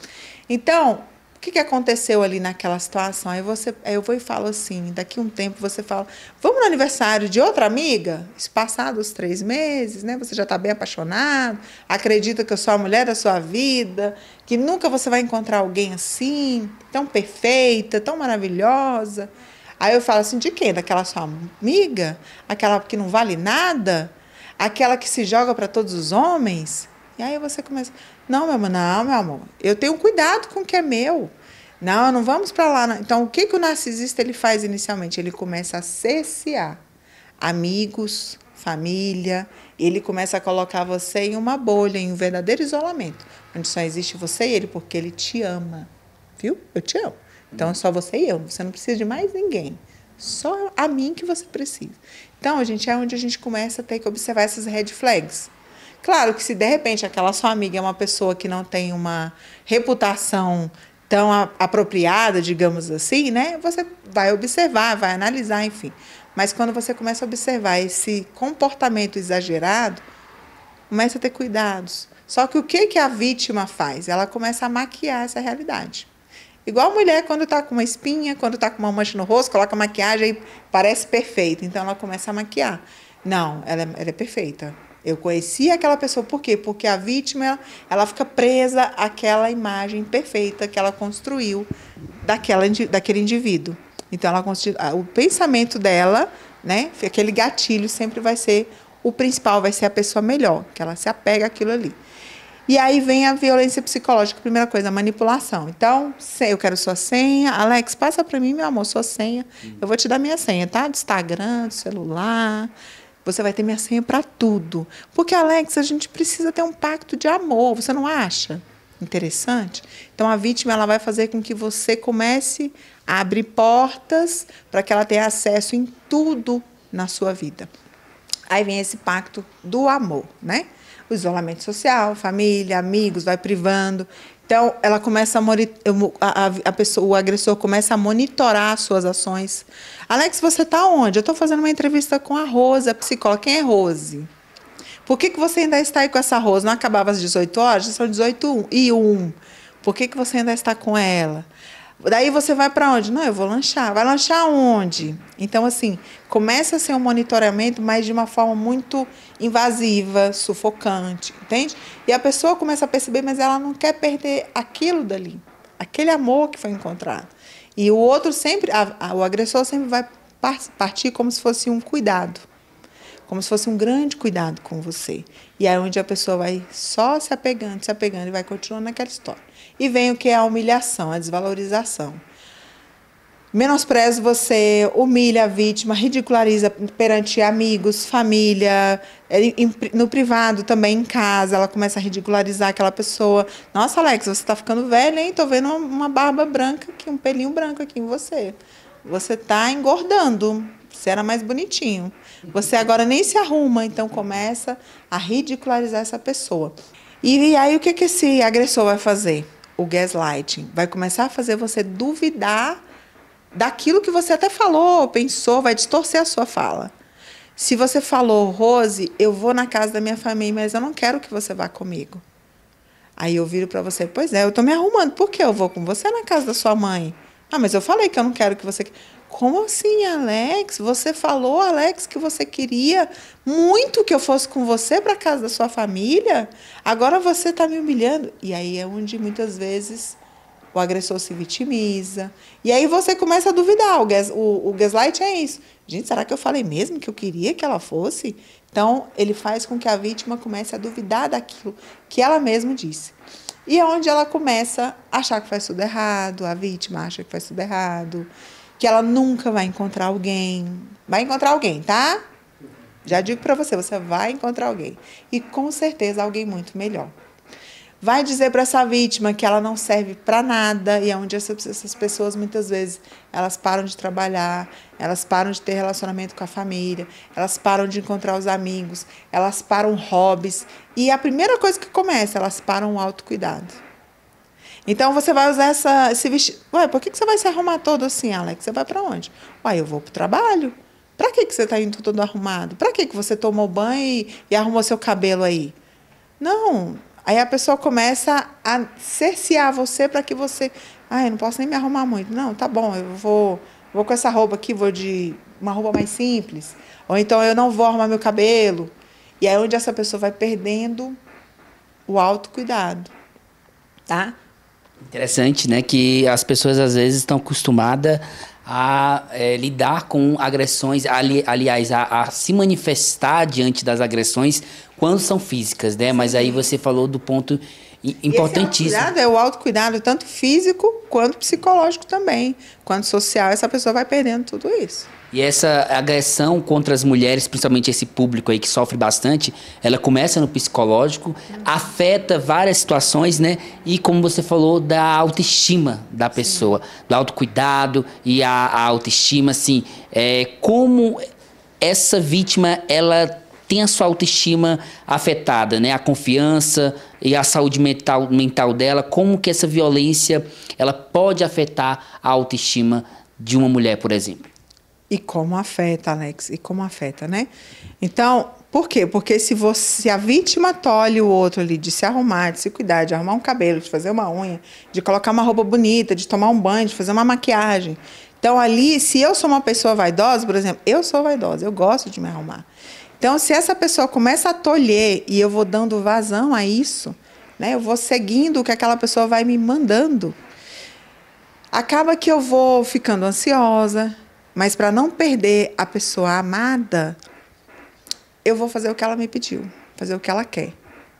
Speaker 2: Então, o que aconteceu ali naquela situação? Aí eu vou e falo assim, daqui a um tempo você fala, vamos no aniversário de outra amiga? Passados os 3 meses, né? Você já está bem apaixonado, acredita que eu sou a mulher da sua vida, que nunca você vai encontrar alguém assim, tão perfeita, tão maravilhosa. Aí eu falo assim, de quem? Daquela sua amiga? Aquela que não vale nada? Aquela que se joga para todos os homens? E aí você começa, não, meu amor, eu tenho cuidado com o que é meu. Não vamos para lá. Não. Então, o que o narcisista ele faz inicialmente? Ele começa a cercear amigos, família, ele começa a colocar você em uma bolha, em um verdadeiro isolamento, onde só existe você e ele, porque ele te ama. Viu? Eu te amo. Então, é só você e eu. Você não precisa de mais ninguém. Só a mim que você precisa. Então, é onde a gente começa a ter que observar essas red flags. Claro que se, de repente, aquela sua amiga é uma pessoa que não tem uma reputação tão apropriada, digamos assim, né? Você vai observar, vai analisar, enfim. Mas quando você começa a observar esse comportamento exagerado, começa a ter cuidados. Só que o que a vítima faz? Ela começa a maquiar essa realidade. Igual a mulher quando está com uma espinha, quando está com uma mancha no rosto, coloca maquiagem e parece perfeita. Então, ela começa a maquiar. Não, ela é perfeita. Eu conheci aquela pessoa, por quê? Porque a vítima, ela fica presa àquela imagem perfeita que ela construiu daquele indivíduo. Então, o pensamento dela, né, aquele gatilho sempre vai ser o principal, vai ser a pessoa melhor, que ela se apega àquilo ali. E aí vem a violência psicológica, primeira coisa, a manipulação. Então, eu quero sua senha. Alex, passa para mim, meu amor, sua senha. Eu vou te dar minha senha, tá? Do Instagram, do celular. Você vai ter minha senha para tudo. Porque, Alex, a gente precisa ter um pacto de amor, você não acha interessante? Então, a vítima ela vai fazer com que você comece a abrir portas para que ela tenha acesso em tudo na sua vida. Aí vem esse pacto do amor, né? O isolamento social, família, amigos, vai privando. Então, ela começa o agressor começa a monitorar as suas ações. Alex, você está onde? Eu estou fazendo uma entrevista com a Rose, a psicóloga. Quem é Rose? Por que você ainda está aí com essa Rose? Não acabava às 18 horas? Já são 18h01. Por que você ainda está com ela? Daí você vai para onde? Não, eu vou lanchar. Vai lanchar onde? Então, assim, começa a ser um monitoramento, mas de uma forma muito invasiva, sufocante, entende? E a pessoa começa a perceber, mas ela não quer perder aquilo dali, aquele amor que foi encontrado. E o outro sempre, o agressor sempre vai partir como se fosse um cuidado, como se fosse um grande cuidado com você. E aí onde a pessoa vai só se apegando e vai continuando naquela história. E vem o que é a humilhação, a desvalorização. Menospreza, você humilha a vítima, ridiculariza perante amigos, família, no privado também, em casa, ela começa a ridicularizar aquela pessoa. Nossa, Alex, você está ficando velha, hein? Estou vendo uma barba branca aqui, um pelinho branco aqui em você. Você está engordando. Você era mais bonitinho. Você agora nem se arruma. Então, começa a ridicularizar essa pessoa. E aí, o que esse agressor vai fazer? O gaslighting. Vai começar a fazer você duvidar daquilo que você até falou, pensou, vai distorcer a sua fala. Se você falou, Rose, eu vou na casa da minha família, mas eu não quero que você vá comigo. Aí eu viro para você, pois é, eu estou me arrumando, por que eu vou com você na casa da sua mãe? Ah, mas eu falei que eu não quero que você... Como assim, Alex? Você falou, Alex, que você queria muito que eu fosse com você para a casa da sua família? Agora você está me humilhando. E aí é onde muitas vezes o agressor se vitimiza. E aí você começa a duvidar. O gaslight é isso. Gente, será que eu falei mesmo que eu queria que ela fosse? Então, ele faz com que a vítima comece a duvidar daquilo que ela mesma disse. E é onde ela começa a achar que faz tudo errado, a vítima acha que faz tudo errado, que ela nunca vai encontrar alguém. Vai encontrar alguém, tá? Já digo para você, você vai encontrar alguém. E com certeza alguém muito melhor. Vai dizer para essa vítima que ela não serve para nada, e é onde essas pessoas, muitas vezes, elas param de trabalhar, elas param de ter relacionamento com a família, elas param de encontrar os amigos, elas param hobbies, e a primeira coisa que começa, elas param o autocuidado. Então, você vai usar esse vestido. Ué, por que você vai se arrumar todo assim, Alex? Você vai para onde? Ué, eu vou para o trabalho. Para que você está indo todo arrumado? Para que você tomou banho e arrumou seu cabelo aí? Não. Aí a pessoa começa a cercear você para que você... Ah, eu não posso nem me arrumar muito. Não, tá bom, eu vou com essa roupa aqui, vou de uma roupa mais simples. Ou então eu não vou arrumar meu cabelo. E aí é onde essa pessoa vai perdendo o autocuidado. Tá?
Speaker 1: Interessante, né? Que as pessoas às vezes estão acostumadas a lidar com agressões, aliás, a se manifestar diante das agressões quando são físicas, né? Sim. Mas aí você falou do ponto importantíssimo.
Speaker 2: Esse é o autocuidado, tanto físico quanto psicológico também. Quanto social, essa pessoa vai perdendo tudo isso.
Speaker 1: E essa agressão contra as mulheres, principalmente esse público aí que sofre bastante, ela começa no psicológico, afeta várias situações, né? E como você falou, da autoestima da pessoa, sim, do autocuidado e a autoestima, assim, como essa vítima, ela tem a sua autoestima afetada, né? A confiança e a saúde mental dela, como que essa violência, ela pode afetar a autoestima de uma mulher, por exemplo.
Speaker 2: E como afeta, Alex, e como afeta, né? Então, por quê? Porque se a vítima tolhe o outro ali de se arrumar, de se cuidar, de arrumar um cabelo, de fazer uma unha, de colocar uma roupa bonita, de tomar um banho, de fazer uma maquiagem. Então, ali, se eu sou uma pessoa vaidosa, por exemplo, eu sou vaidosa, eu gosto de me arrumar. Então, se essa pessoa começa a tolher e eu vou dando vazão a isso, né? Eu vou seguindo o que aquela pessoa vai me mandando, acaba que eu vou ficando ansiosa. Mas para não perder a pessoa amada, eu vou fazer o que ela me pediu, fazer o que ela quer,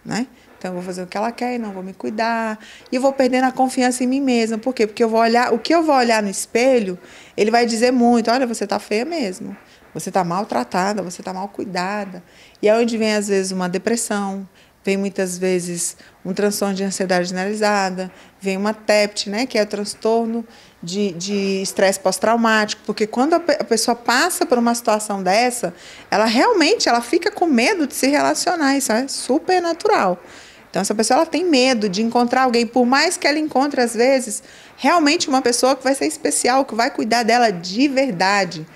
Speaker 2: né? Então eu vou fazer o que ela quer e não vou me cuidar, e eu vou perdendo a confiança em mim mesma. Por quê? Porque eu vou olhar, o que eu vou olhar no espelho, ele vai dizer muito, olha, você está feia mesmo, você está maltratada, você está mal cuidada. E é onde vem às vezes uma depressão, vem muitas vezes um transtorno de ansiedade generalizada, vem uma TEPT, né, que é o transtorno de estresse pós-traumático, porque quando a pessoa passa por uma situação dessa, ela realmente fica com medo de se relacionar, isso é super natural. Então, essa pessoa ela tem medo de encontrar alguém, por mais que ela encontre, às vezes, realmente uma pessoa que vai ser especial, que vai cuidar dela de verdade.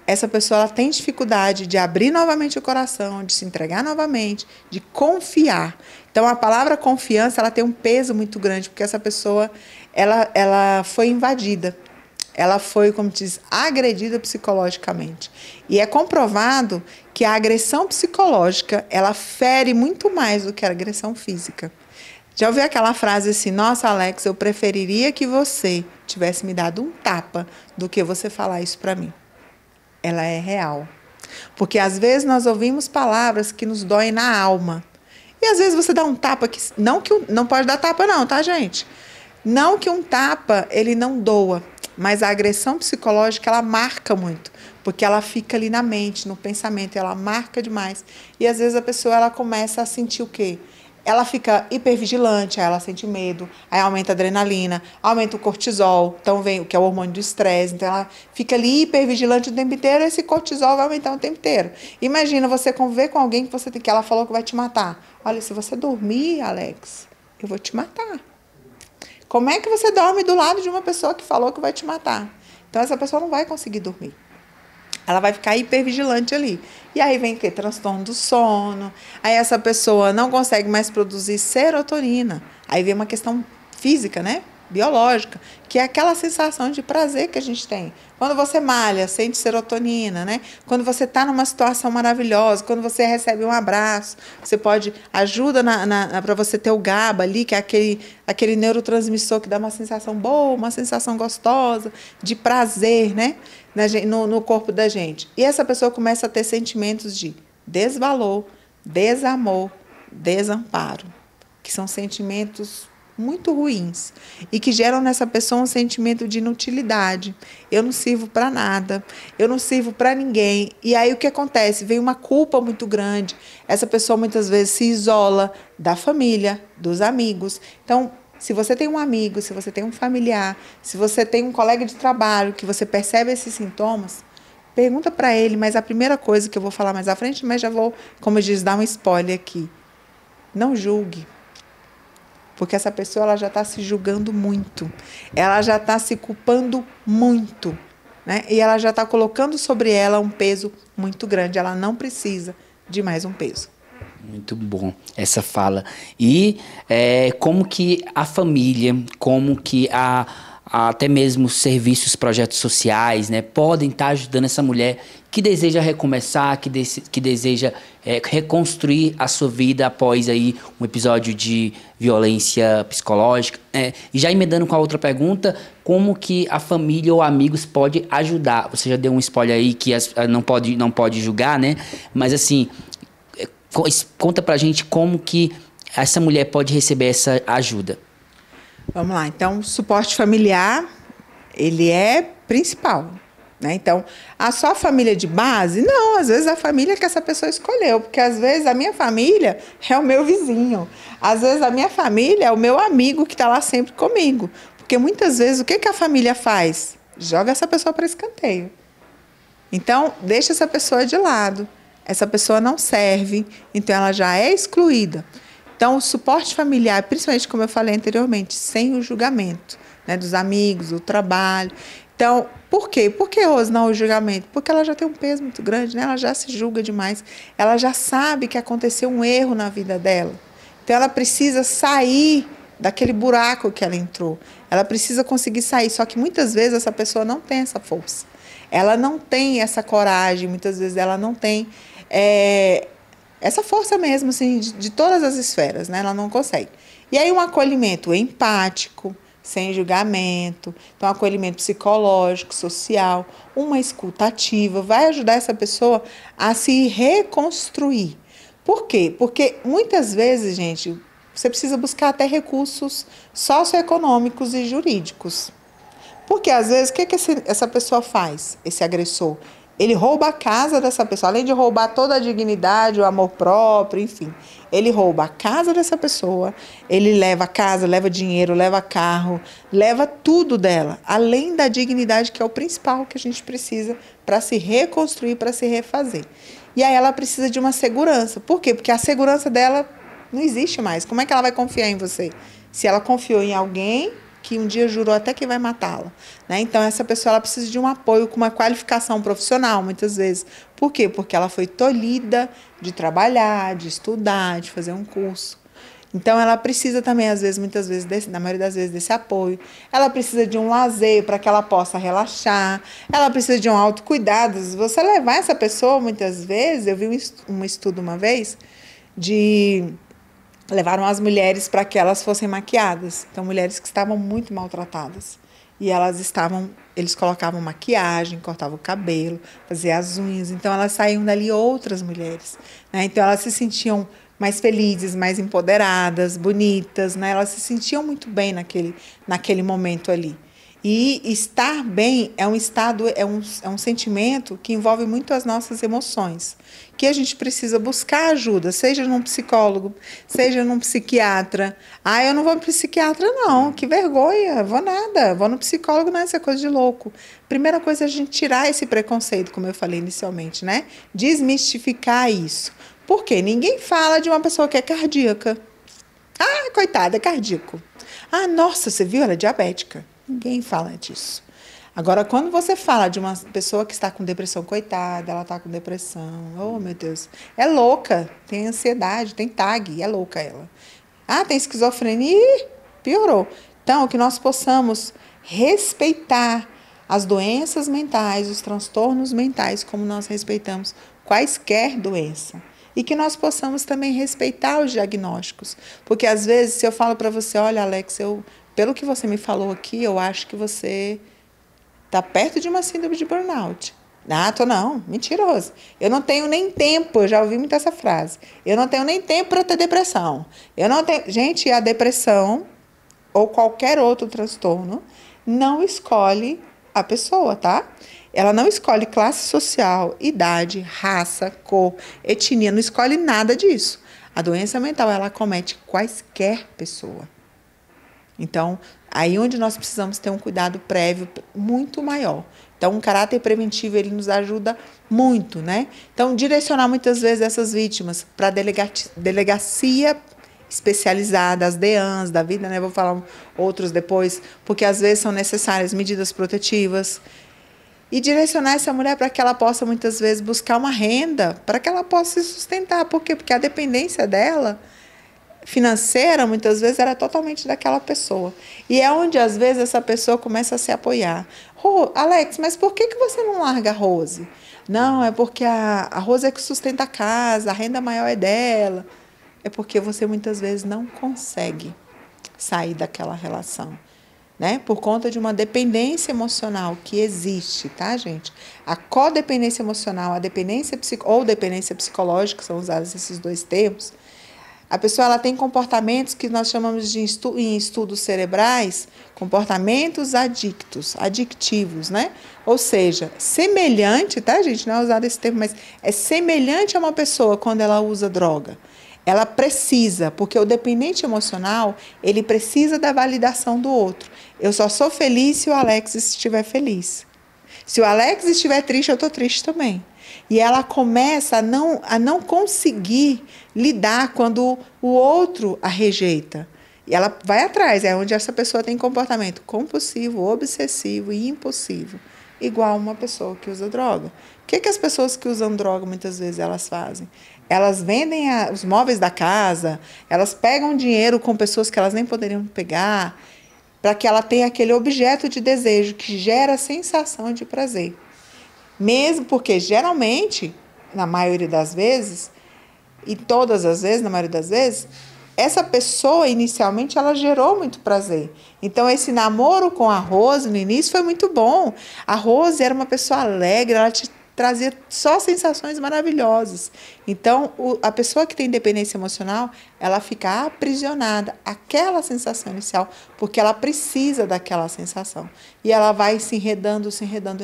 Speaker 2: Essa pessoa ela tem dificuldade de abrir novamente o coração, de se entregar novamente, de confiar. Então, a palavra confiança ela tem um peso muito grande, porque essa pessoa ela foi invadida. Ela foi, como diz, agredida psicologicamente. E é comprovado que a agressão psicológica ela fere muito mais do que a agressão física. Já ouviu aquela frase assim, nossa, Alex, eu preferiria que você tivesse me dado um tapa do que você falar isso para mim. Ela é real. Porque, às vezes, nós ouvimos palavras que nos doem na alma. E, às vezes, você dá um tapa que... Não pode dar tapa, não, tá, gente? Não que um tapa, ele não doa. Mas a agressão psicológica, ela marca muito. Porque ela fica ali na mente, no pensamento. Ela marca demais. E, às vezes, a pessoa ela começa a sentir o quê? ela fica hipervigilante, aí ela sente medo, aí aumenta a adrenalina, aumenta o cortisol, então vem o que é o hormônio do estresse, então ela fica ali hipervigilante o tempo inteiro, esse cortisol vai aumentar o tempo inteiro. Imagina você conviver com alguém que ela falou que vai te matar. Olha, se você dormir, Alex, eu vou te matar. Como é que você dorme do lado de uma pessoa que falou que vai te matar? Então essa pessoa não vai conseguir dormir. Ela vai ficar hipervigilante ali. E aí vem o quê? Transtorno do sono. Aí essa pessoa não consegue mais produzir serotonina. Aí vem uma questão física, né? Biológica, que é aquela sensação de prazer que a gente tem. Quando você malha, sente serotonina, né? Quando você está numa situação maravilhosa, quando você recebe um abraço, você ajuda para você ter o GABA ali, que é aquele neurotransmissor que dá uma sensação boa, uma sensação gostosa, de prazer, né? No corpo da gente. E essa pessoa começa a ter sentimentos de desvalor, desamor, desamparo, que são sentimentos muito ruins e que geram nessa pessoa um sentimento de inutilidade. Eu não sirvo para nada, eu não sirvo para ninguém. E aí o que acontece? Vem uma culpa muito grande. Essa pessoa muitas vezes se isola da família, dos amigos. Então, se você tem um amigo, se você tem um familiar, se você tem um colega de trabalho que você percebe esses sintomas, pergunta para ele, mas a primeira coisa que eu vou falar mais à frente, mas já vou, como eu disse, dar um spoiler aqui. Não julgue. Porque essa pessoa ela já está se julgando muito, ela já está se culpando muito, né? E ela já está colocando sobre ela um peso muito grande, ela não precisa de mais um peso.
Speaker 1: Muito bom essa fala. E como que a família, como que até mesmo serviços, projetos sociais, né, podem estar ajudando essa mulher que deseja recomeçar, que deseja reconstruir a sua vida após aí um episódio de violência psicológica. E já emendando com a outra pergunta, como que a família ou amigos pode ajudar? Você já deu um spoiler aí que não pode julgar, né? Mas assim, conta pra gente como que essa mulher pode receber essa ajuda.
Speaker 2: Vamos lá, então, o suporte familiar, ele é principal, né? Então, a sua família de base? Não, às vezes a família que essa pessoa escolheu, porque às vezes a minha família é o meu vizinho, às vezes a minha família é o meu amigo que está lá sempre comigo, porque muitas vezes o que a família faz? Joga essa pessoa para escanteio. Então, deixa essa pessoa de lado, essa pessoa não serve, então ela já é excluída. Então, o suporte familiar, principalmente como eu falei anteriormente, sem o julgamento, né, dos amigos, do trabalho. Então, por quê? Por que, Rose, não o julgamento? Porque ela já tem um peso muito grande, né? Ela já se julga demais, ela já sabe que aconteceu um erro na vida dela. Então, ela precisa sair daquele buraco que ela entrou. Ela precisa conseguir sair, só que muitas vezes essa pessoa não tem essa força. Ela não tem essa coragem, muitas vezes ela não tem essa força mesmo, assim, de todas as esferas, né? Ela não consegue. E aí um acolhimento empático, sem julgamento, então acolhimento psicológico, social, uma escuta ativa, vai ajudar essa pessoa a se reconstruir. Por quê? Porque muitas vezes, gente, você precisa buscar até recursos socioeconômicos e jurídicos. Porque às vezes, o que essa pessoa faz, esse agressor? Ele rouba a casa dessa pessoa, além de roubar toda a dignidade, o amor próprio, enfim. Ele rouba a casa dessa pessoa, ele leva a casa, leva dinheiro, leva carro, leva tudo dela, além da dignidade, que é o principal que a gente precisa para se reconstruir, para se refazer. E aí ela precisa de uma segurança. Por quê? Porque a segurança dela não existe mais. Como é que ela vai confiar em você? Se ela confiou em alguém que um dia jurou até que vai matá-la, né? Então, essa pessoa ela precisa de um apoio com uma qualificação profissional, muitas vezes. Por quê? Porque ela foi tolhida de trabalhar, de estudar, de fazer um curso. Então, ela precisa também, às vezes, muitas vezes, na maioria das vezes, desse apoio. Ela precisa de um lazer para que ela possa relaxar. Ela precisa de um autocuidado. Se você levar essa pessoa, muitas vezes, eu vi um estudo uma vez, levaram as mulheres para que elas fossem maquiadas. Então, mulheres que estavam muito maltratadas. E eles colocavam maquiagem, cortavam o cabelo, faziam as unhas. Então, elas saíam dali outras mulheres, né? Então, elas se sentiam mais felizes, mais empoderadas, bonitas, né? Elas se sentiam muito bem naquele momento ali. E estar bem é um estado, é um sentimento que envolve muito as nossas emoções, que a gente precisa buscar ajuda, seja num psicólogo, seja num psiquiatra. Ah, eu não vou para psiquiatra, não, que vergonha, vou nada, vou no psicólogo, não, isso é coisa de louco. Primeira coisa é a gente tirar esse preconceito, como eu falei inicialmente, né? Desmistificar isso. Por quê? Ninguém fala de uma pessoa que é cardíaca. Ah, coitada, é cardíaco. Ah, nossa, você viu? Ela é diabética. Ninguém fala disso. Agora, quando você fala de uma pessoa que está com depressão, coitada, ela está com depressão, oh, meu Deus, é louca, tem ansiedade, tem TAG, é louca ela. Ah, tem esquizofrenia, ih, piorou. Então, que nós possamos respeitar as doenças mentais, os transtornos mentais, como nós respeitamos quaisquer doença. E que nós possamos também respeitar os diagnósticos. Porque, às vezes, se eu falo para você, olha, Alex, pelo que você me falou aqui, eu acho que você está perto de uma síndrome de burnout. Ah, tô não. Mentiroso. Eu não tenho nem tempo, eu já ouvi muito essa frase. Eu não tenho nem tempo para ter depressão. Eu não tenho... Gente, a depressão ou qualquer outro transtorno não escolhe a pessoa, tá? Ela não escolhe classe social, idade, raça, cor, etnia, não escolhe nada disso. A doença mental, ela acomete quaisquer pessoa. Então, aí onde nós precisamos ter um cuidado prévio muito maior. Então, um caráter preventivo, ele nos ajuda muito, né? Então, direcionar muitas vezes essas vítimas para a delegacia especializada, as DEANs da vida, né? Vou falar outros depois, porque às vezes são necessárias medidas protetivas. E direcionar essa mulher para que ela possa, muitas vezes, buscar uma renda, para que ela possa se sustentar. Por quê? Porque a dependência dela financeira, muitas vezes, era totalmente daquela pessoa. E é onde, às vezes, essa pessoa começa a se apoiar. Alex, mas por que você não larga a Rose? Não, é porque a Rose é que sustenta a casa, a renda maior é dela. É porque você, muitas vezes, não consegue sair daquela relação, né? Por conta de uma dependência emocional que existe, tá, gente? A codependência emocional, a dependência ou dependência psicológica, são usados esses dois termos. A pessoa, ela tem comportamentos que nós chamamos de, em estudos cerebrais, comportamentos adictivos, né? Ou seja, semelhante, tá, gente? Não é usado esse termo, mas é semelhante a uma pessoa quando ela usa droga. Ela precisa, porque o dependente emocional, ele precisa da validação do outro. Eu só sou feliz se o Alex estiver feliz. Se o Alex estiver triste, eu estou triste também. E ela começa a não conseguir lidar quando o outro a rejeita. E ela vai atrás, é onde essa pessoa tem comportamento compulsivo, obsessivo e impulsivo, igual uma pessoa que usa droga. O que as pessoas que usam droga, muitas vezes, elas fazem? Elas vendem os móveis da casa, elas pegam dinheiro com pessoas que elas nem poderiam pegar, para que ela tenha aquele objeto de desejo que gera sensação de prazer. Mesmo porque, geralmente, na maioria das vezes, e todas as vezes, na maioria das vezes, essa pessoa, inicialmente, ela gerou muito prazer. Então, esse namoro com a Rose, no início, foi muito bom. A Rose era uma pessoa alegre, ela te trazia só sensações maravilhosas. Então, a pessoa que tem dependência emocional, ela fica aprisionada àquela sensação inicial, porque ela precisa daquela sensação. E ela vai se enredando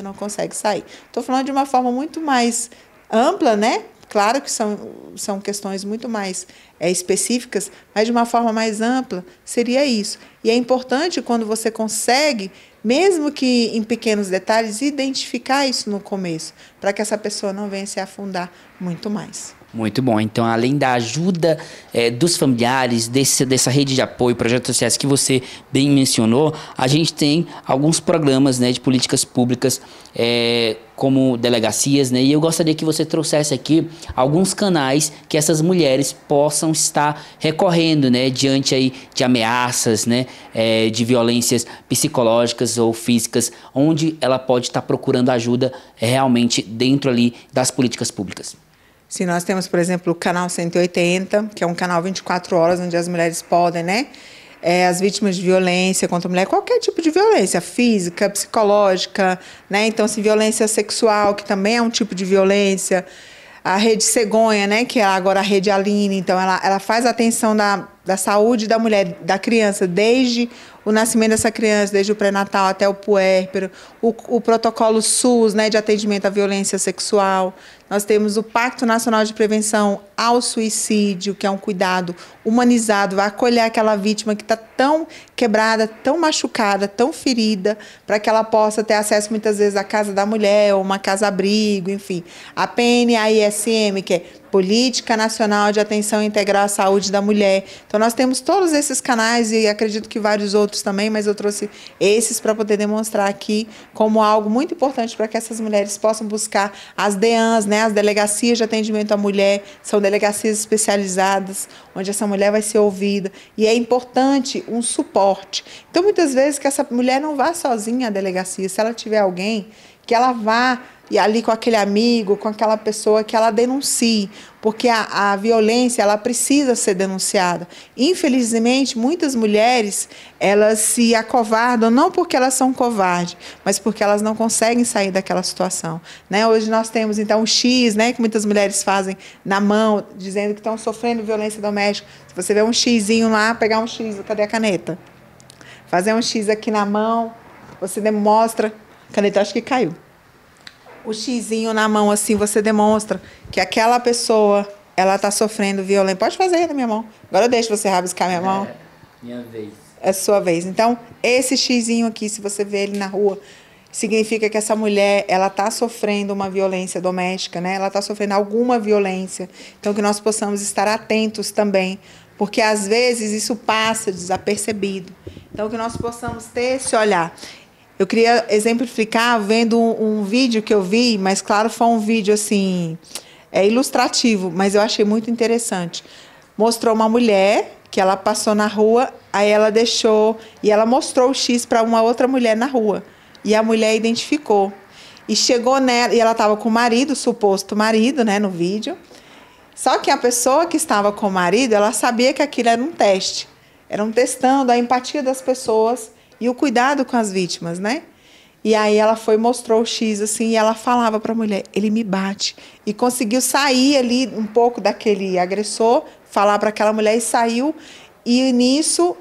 Speaker 2: e não consegue sair. Estou falando de uma forma muito mais ampla, né? Claro que são questões muito mais específicas, mas de uma forma mais ampla seria isso. E é importante quando você consegue, mesmo que em pequenos detalhes, identificar isso no começo, para que essa pessoa não venha se afundar muito mais.
Speaker 1: Muito bom. Então, além da ajuda dos familiares, dessa rede de apoio, projetos sociais que você bem mencionou, a gente tem alguns programas, né, de políticas públicas, como delegacias, né? E eu gostaria que você trouxesse aqui alguns canais que essas mulheres possam estar recorrendo, né, diante aí de ameaças, né, de violências psicológicas ou físicas, onde ela pode estar procurando ajuda realmente dentro ali das políticas públicas.
Speaker 2: Sim, nós temos, por exemplo, o canal 180, que é um canal 24 horas, onde as mulheres podem, né? As vítimas de violência contra a mulher, qualquer tipo de violência, física, psicológica, né? Então, assim, violência sexual, que também é um tipo de violência. A Rede Cegonha, né? Que é agora a Rede Aline, então ela faz a atenção da saúde da mulher, da criança, desde o o nascimento dessa criança, desde o pré-natal até o puérpero, o protocolo SUS, né, de atendimento à violência sexual. Nós temos o Pacto Nacional de Prevenção ao Suicídio, que é um cuidado humanizado, vai acolher aquela vítima que está tão quebrada, tão machucada, tão ferida, para que ela possa ter acesso muitas vezes à casa da mulher, ou uma casa-abrigo, enfim. A PNAISM, que é Política Nacional de Atenção Integral à Saúde da Mulher. Então, nós temos todos esses canais e acredito que vários outros também, mas eu trouxe esses para poder demonstrar aqui como algo muito importante para que essas mulheres possam buscar as DEANs, né, as Delegacias de Atendimento à Mulher, são delegacias especializadas, onde essa mulher vai ser ouvida. E é importante um suporte. Então, muitas vezes, que essa mulher não vá sozinha à delegacia, se ela tiver alguém, que ela vá e ali com aquele amigo, com aquela pessoa, que ela denuncie, porque a violência, ela precisa ser denunciada. Infelizmente, muitas mulheres, elas se acovardam, não porque elas são covardes, mas porque elas não conseguem sair daquela situação, né? Hoje nós temos, então, o X, né, que muitas mulheres fazem na mão, dizendo que estão sofrendo violência doméstica. Se você vê um xizinho lá, pegar um X, cadê a caneta? Fazer um X aqui na mão, você demonstra, a caneta acho que caiu. O xizinho na mão, assim, você demonstra que aquela pessoa, ela está sofrendo violência. Pode fazer aí na minha mão. Agora eu deixo você rabiscar minha mão.
Speaker 1: É minha vez.
Speaker 2: É sua vez. Então, esse xizinho aqui, se você vê ele na rua, significa que essa mulher, ela está sofrendo uma violência doméstica, né? Ela está sofrendo alguma violência. Então, que nós possamos estar atentos também, porque às vezes isso passa desapercebido. Então, que nós possamos ter esse olhar. Eu queria exemplificar vendo um vídeo que eu vi, mas claro, foi um vídeo assim, ilustrativo, mas eu achei muito interessante. Mostrou uma mulher que ela passou na rua, aí ela deixou, e ela mostrou o X para uma outra mulher na rua. E a mulher identificou. E chegou nela, e ela estava com o marido, suposto marido, né, no vídeo. Só que a pessoa que estava com o marido, ela sabia que aquilo era um teste. Era um testando a empatia das pessoas e o cuidado com as vítimas, né? E aí ela foi e mostrou o X, assim, e ela falava para a mulher, ele me bate. E conseguiu sair ali um pouco daquele agressor, falar para aquela mulher e saiu. E nisso,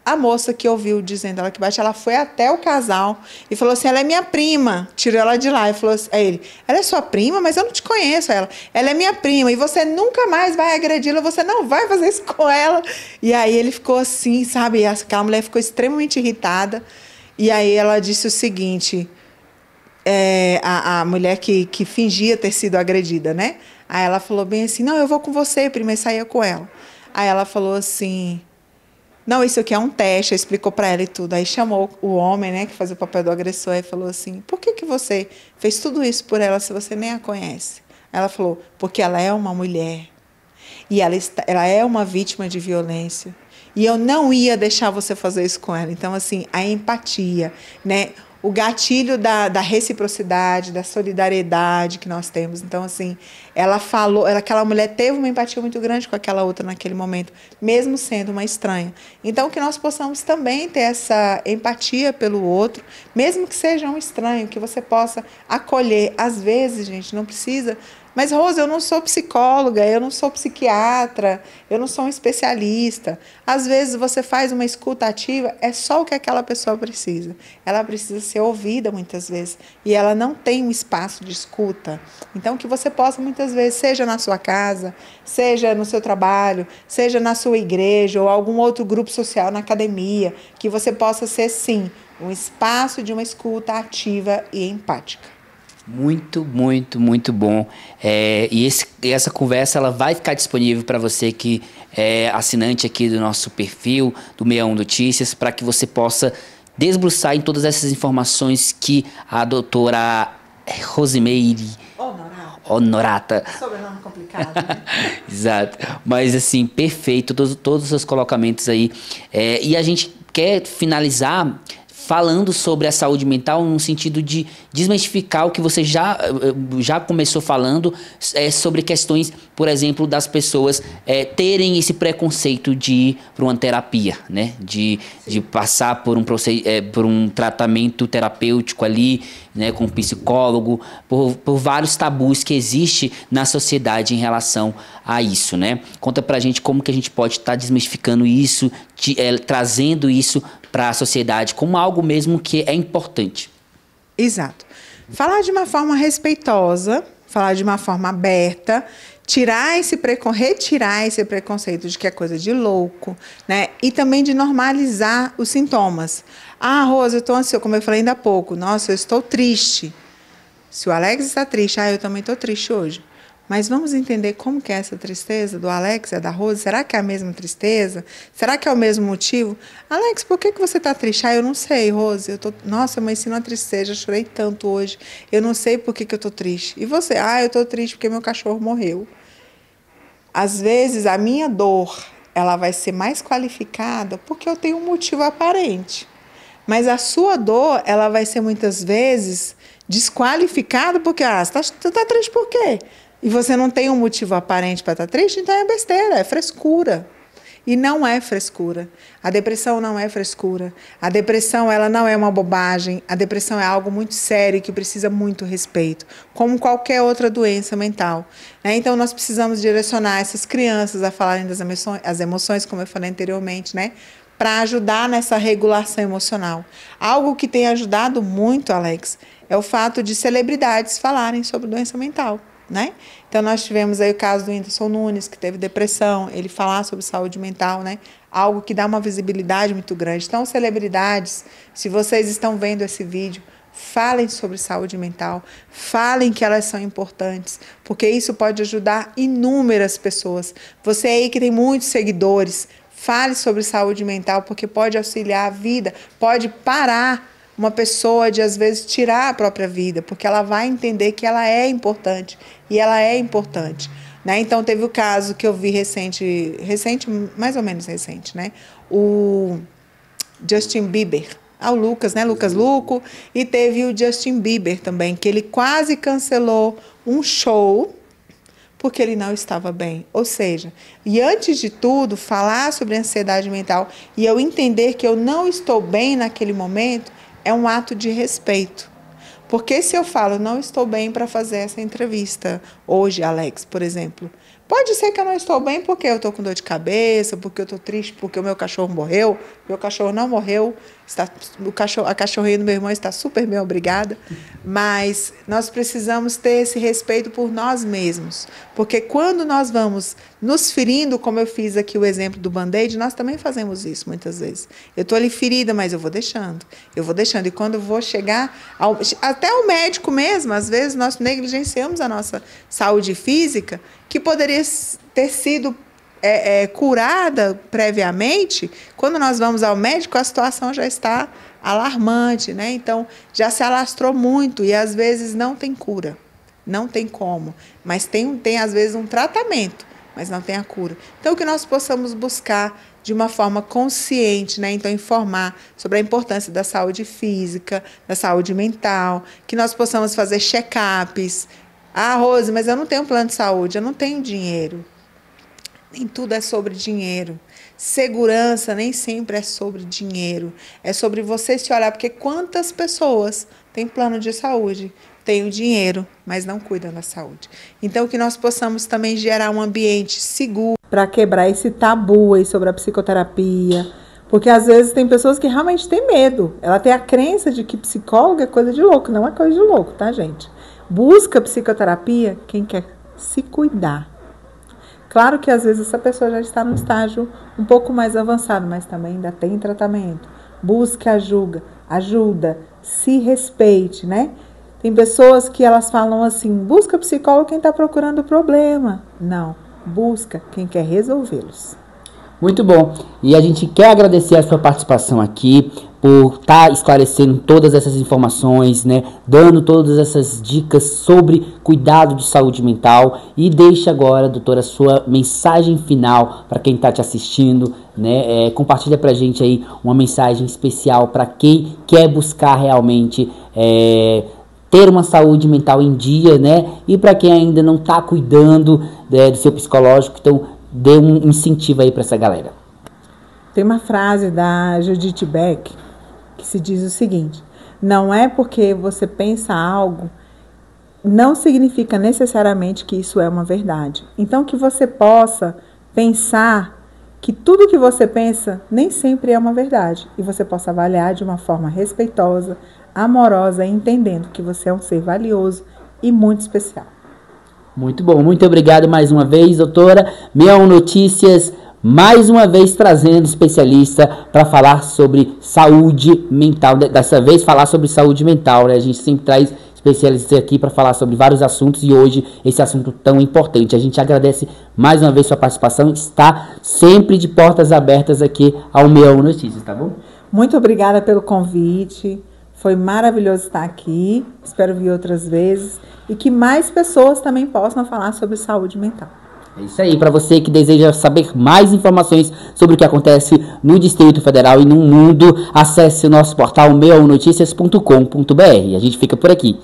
Speaker 2: a moça que ouviu dizendo ela que bate, ela foi até o casal e falou assim, ela é minha prima. Tirou ela de lá e falou assim, a ele, ela é sua prima, mas eu não te conheço. Ela é minha prima e você nunca mais vai agredi-la, você não vai fazer isso com ela. E aí ele ficou assim, sabe, aquela mulher ficou extremamente irritada. E aí ela disse o seguinte, a mulher que fingia ter sido agredida, né? Aí ela falou bem assim, não, eu vou com você, prima, e saía com ela. Aí ela falou assim, não, isso aqui é um teste, explicou para ela e tudo. Aí chamou o homem, né, que fazia o papel do agressor, e falou assim, por que você fez tudo isso por ela se você nem a conhece? Ela falou, porque ela é uma mulher e ela é uma vítima de violência e eu não ia deixar você fazer isso com ela. Então, assim, a empatia, né, o gatilho da reciprocidade, da solidariedade que nós temos. Então, assim, ela falou, aquela mulher teve uma empatia muito grande com aquela outra naquele momento, mesmo sendo uma estranha. Então, que nós possamos também ter essa empatia pelo outro, mesmo que seja um estranho, que você possa acolher. Às vezes, gente, não precisa... Mas, Rosa, eu não sou psicóloga, eu não sou psiquiatra, eu não sou um especialista. Às vezes você faz uma escuta ativa, é só o que aquela pessoa precisa. Ela precisa ser ouvida muitas vezes e ela não tem um espaço de escuta. Então, que você possa muitas vezes, seja na sua casa, seja no seu trabalho, seja na sua igreja ou algum outro grupo social, na academia, que você possa ser, sim, um espaço de uma escuta ativa e empática.
Speaker 1: Muito, muito, muito bom. Essa conversa ela vai ficar disponível para você que é assinante aqui do nosso perfil, do 61 Notícias, para que você possa desbruçar em todas essas informações que a doutora Rosimeire Honorata.
Speaker 2: Sobrenome complicado, né?
Speaker 1: Exato. Mas, assim, perfeito, todos os seus colocamentos aí. E a gente quer finalizar falando sobre a saúde mental no sentido de desmistificar o que você já começou falando sobre questões, por exemplo, das pessoas terem esse preconceito de ir para uma terapia, né? De passar por um tratamento terapêutico ali, né? Com um psicólogo, por vários tabus que existem na sociedade em relação a isso, né? Conta pra gente como que a gente pode estar desmistificando isso, trazendo isso para a sociedade como algo mesmo que é importante.
Speaker 2: Exato. Falar de uma forma respeitosa, falar de uma forma aberta, retirar esse preconceito de que é coisa de louco, né? E também de normalizar os sintomas. Ah, Rosa, eu estou ansiosa, como eu falei ainda há pouco. Nossa, eu estou triste. Se o Alex está triste, eu também estou triste hoje. Mas vamos entender como que é essa tristeza do Alex e da Rosa? Será que é a mesma tristeza? Será que é o mesmo motivo? Alex, por que você está triste? Eu não sei, Rosa. Nossa, mas se não é tristeza, eu chorei tanto hoje. Eu não sei por que eu estou triste. E você? Eu estou triste porque meu cachorro morreu. Às vezes, a minha dor, ela vai ser mais qualificada porque eu tenho um motivo aparente. Mas a sua dor, ela vai ser muitas vezes desqualificada porque, você está triste por quê? E você não tem um motivo aparente para estar triste, então é besteira, é frescura. E não é frescura. A depressão não é frescura. A depressão, ela não é uma bobagem. A depressão é algo muito sério que precisa muito respeito, como qualquer outra doença mental. Então, nós precisamos direcionar essas crianças a falarem das emoções, como eu falei anteriormente, para ajudar nessa regulação emocional. Algo que tem ajudado muito, Alex, é o fato de celebridades falarem sobre doença mental. Então, nós tivemos aí o caso do Whindersson Nunes, que teve depressão, ele falar sobre saúde mental, algo que dá uma visibilidade muito grande. Então, celebridades, se vocês estão vendo esse vídeo, falem sobre saúde mental, falem que elas são importantes, porque isso pode ajudar inúmeras pessoas. Você aí que tem muitos seguidores, fale sobre saúde mental, porque pode auxiliar a vida, pode parar uma pessoa de, às vezes, tirar a própria vida, porque ela vai entender que ela é importante, e ela é importante. Então, teve o caso que eu vi recente, mais ou menos recente, o Justin Bieber, o Lucas, Lucas Luco, e teve o Justin Bieber também, que ele quase cancelou um show, porque ele não estava bem. Ou seja, e antes de tudo, falar sobre ansiedade mental, e eu entender que eu não estou bem naquele momento, é um ato de respeito. Porque se eu falo, não estou bem para fazer essa entrevista hoje, Alex, por exemplo, pode ser que eu não estou bem porque eu estou com dor de cabeça, porque eu estou triste, porque o meu cachorro morreu. Meu cachorro não morreu, a cachorrinha do meu irmão está super bem, obrigada. Mas nós precisamos ter esse respeito por nós mesmos. Porque quando nós vamos nos ferindo, como eu fiz aqui o exemplo do Band-Aid, nós também fazemos isso muitas vezes. Eu estou ali ferida, mas eu vou deixando. E quando eu vou chegar, até o médico mesmo, às vezes nós negligenciamos a nossa saúde física, que poderia ter sido curada previamente. Quando nós vamos ao médico, a situação já está alarmante, Então, já se alastrou muito e, às vezes, não tem cura. Não tem como. Mas tem às vezes, um tratamento, mas não tem a cura. Então, que nós possamos buscar de uma forma consciente, Então, informar sobre a importância da saúde física, da saúde mental, que nós possamos fazer check-ups. Rose, mas eu não tenho plano de saúde, eu não tenho dinheiro. Nem tudo é sobre dinheiro. Segurança nem sempre é sobre dinheiro. É sobre você se olhar, porque quantas pessoas têm plano de saúde, têm o dinheiro, mas não cuidam da saúde. Então, que nós possamos também gerar um ambiente seguro para quebrar esse tabu aí sobre a psicoterapia. Porque, às vezes, tem pessoas que realmente têm medo. Ela tem a crença de que psicólogo é coisa de louco. Não é coisa de louco, tá, gente? Busca psicoterapia quem quer se cuidar. Claro que às vezes essa pessoa já está num estágio um pouco mais avançado, mas também ainda tem tratamento. Busque ajuda, se respeite, Tem pessoas que elas falam assim, busca psicólogo quem está procurando o problema. Não, busca quem quer resolvê-los.
Speaker 1: Muito bom. E a gente quer agradecer a sua participação aqui, por estar esclarecendo todas essas informações, dando todas essas dicas sobre cuidado de saúde mental. E deixa agora, doutora, a sua mensagem final para quem está te assistindo, compartilha para a gente aí uma mensagem especial para quem quer buscar realmente ter uma saúde mental em dia, e para quem ainda não está cuidando do seu psicológico. Então, dê um incentivo aí para essa galera.
Speaker 2: Tem uma frase da Judith Beck que se diz o seguinte: não é porque você pensa algo, não significa necessariamente que isso é uma verdade. Então, que você possa pensar que tudo que você pensa nem sempre é uma verdade e você possa avaliar de uma forma respeitosa, amorosa, entendendo que você é um ser valioso e muito especial.
Speaker 1: Muito bom, muito obrigado mais uma vez, doutora. Mion Notícias, mais uma vez trazendo especialista para falar sobre saúde mental. Dessa vez falar sobre saúde mental, né? A gente sempre traz especialistas aqui para falar sobre vários assuntos e hoje esse assunto tão importante. A gente agradece mais uma vez sua participação, está sempre de portas abertas aqui ao Mion Notícias, tá bom?
Speaker 2: Muito obrigada pelo convite, foi maravilhoso estar aqui, espero vir outras vezes e que mais pessoas também possam falar sobre saúde mental.
Speaker 1: É isso aí, para você que deseja saber mais informações sobre o que acontece no Distrito Federal e no mundo, acesse o nosso portal meonoticias.com.br. A gente fica por aqui.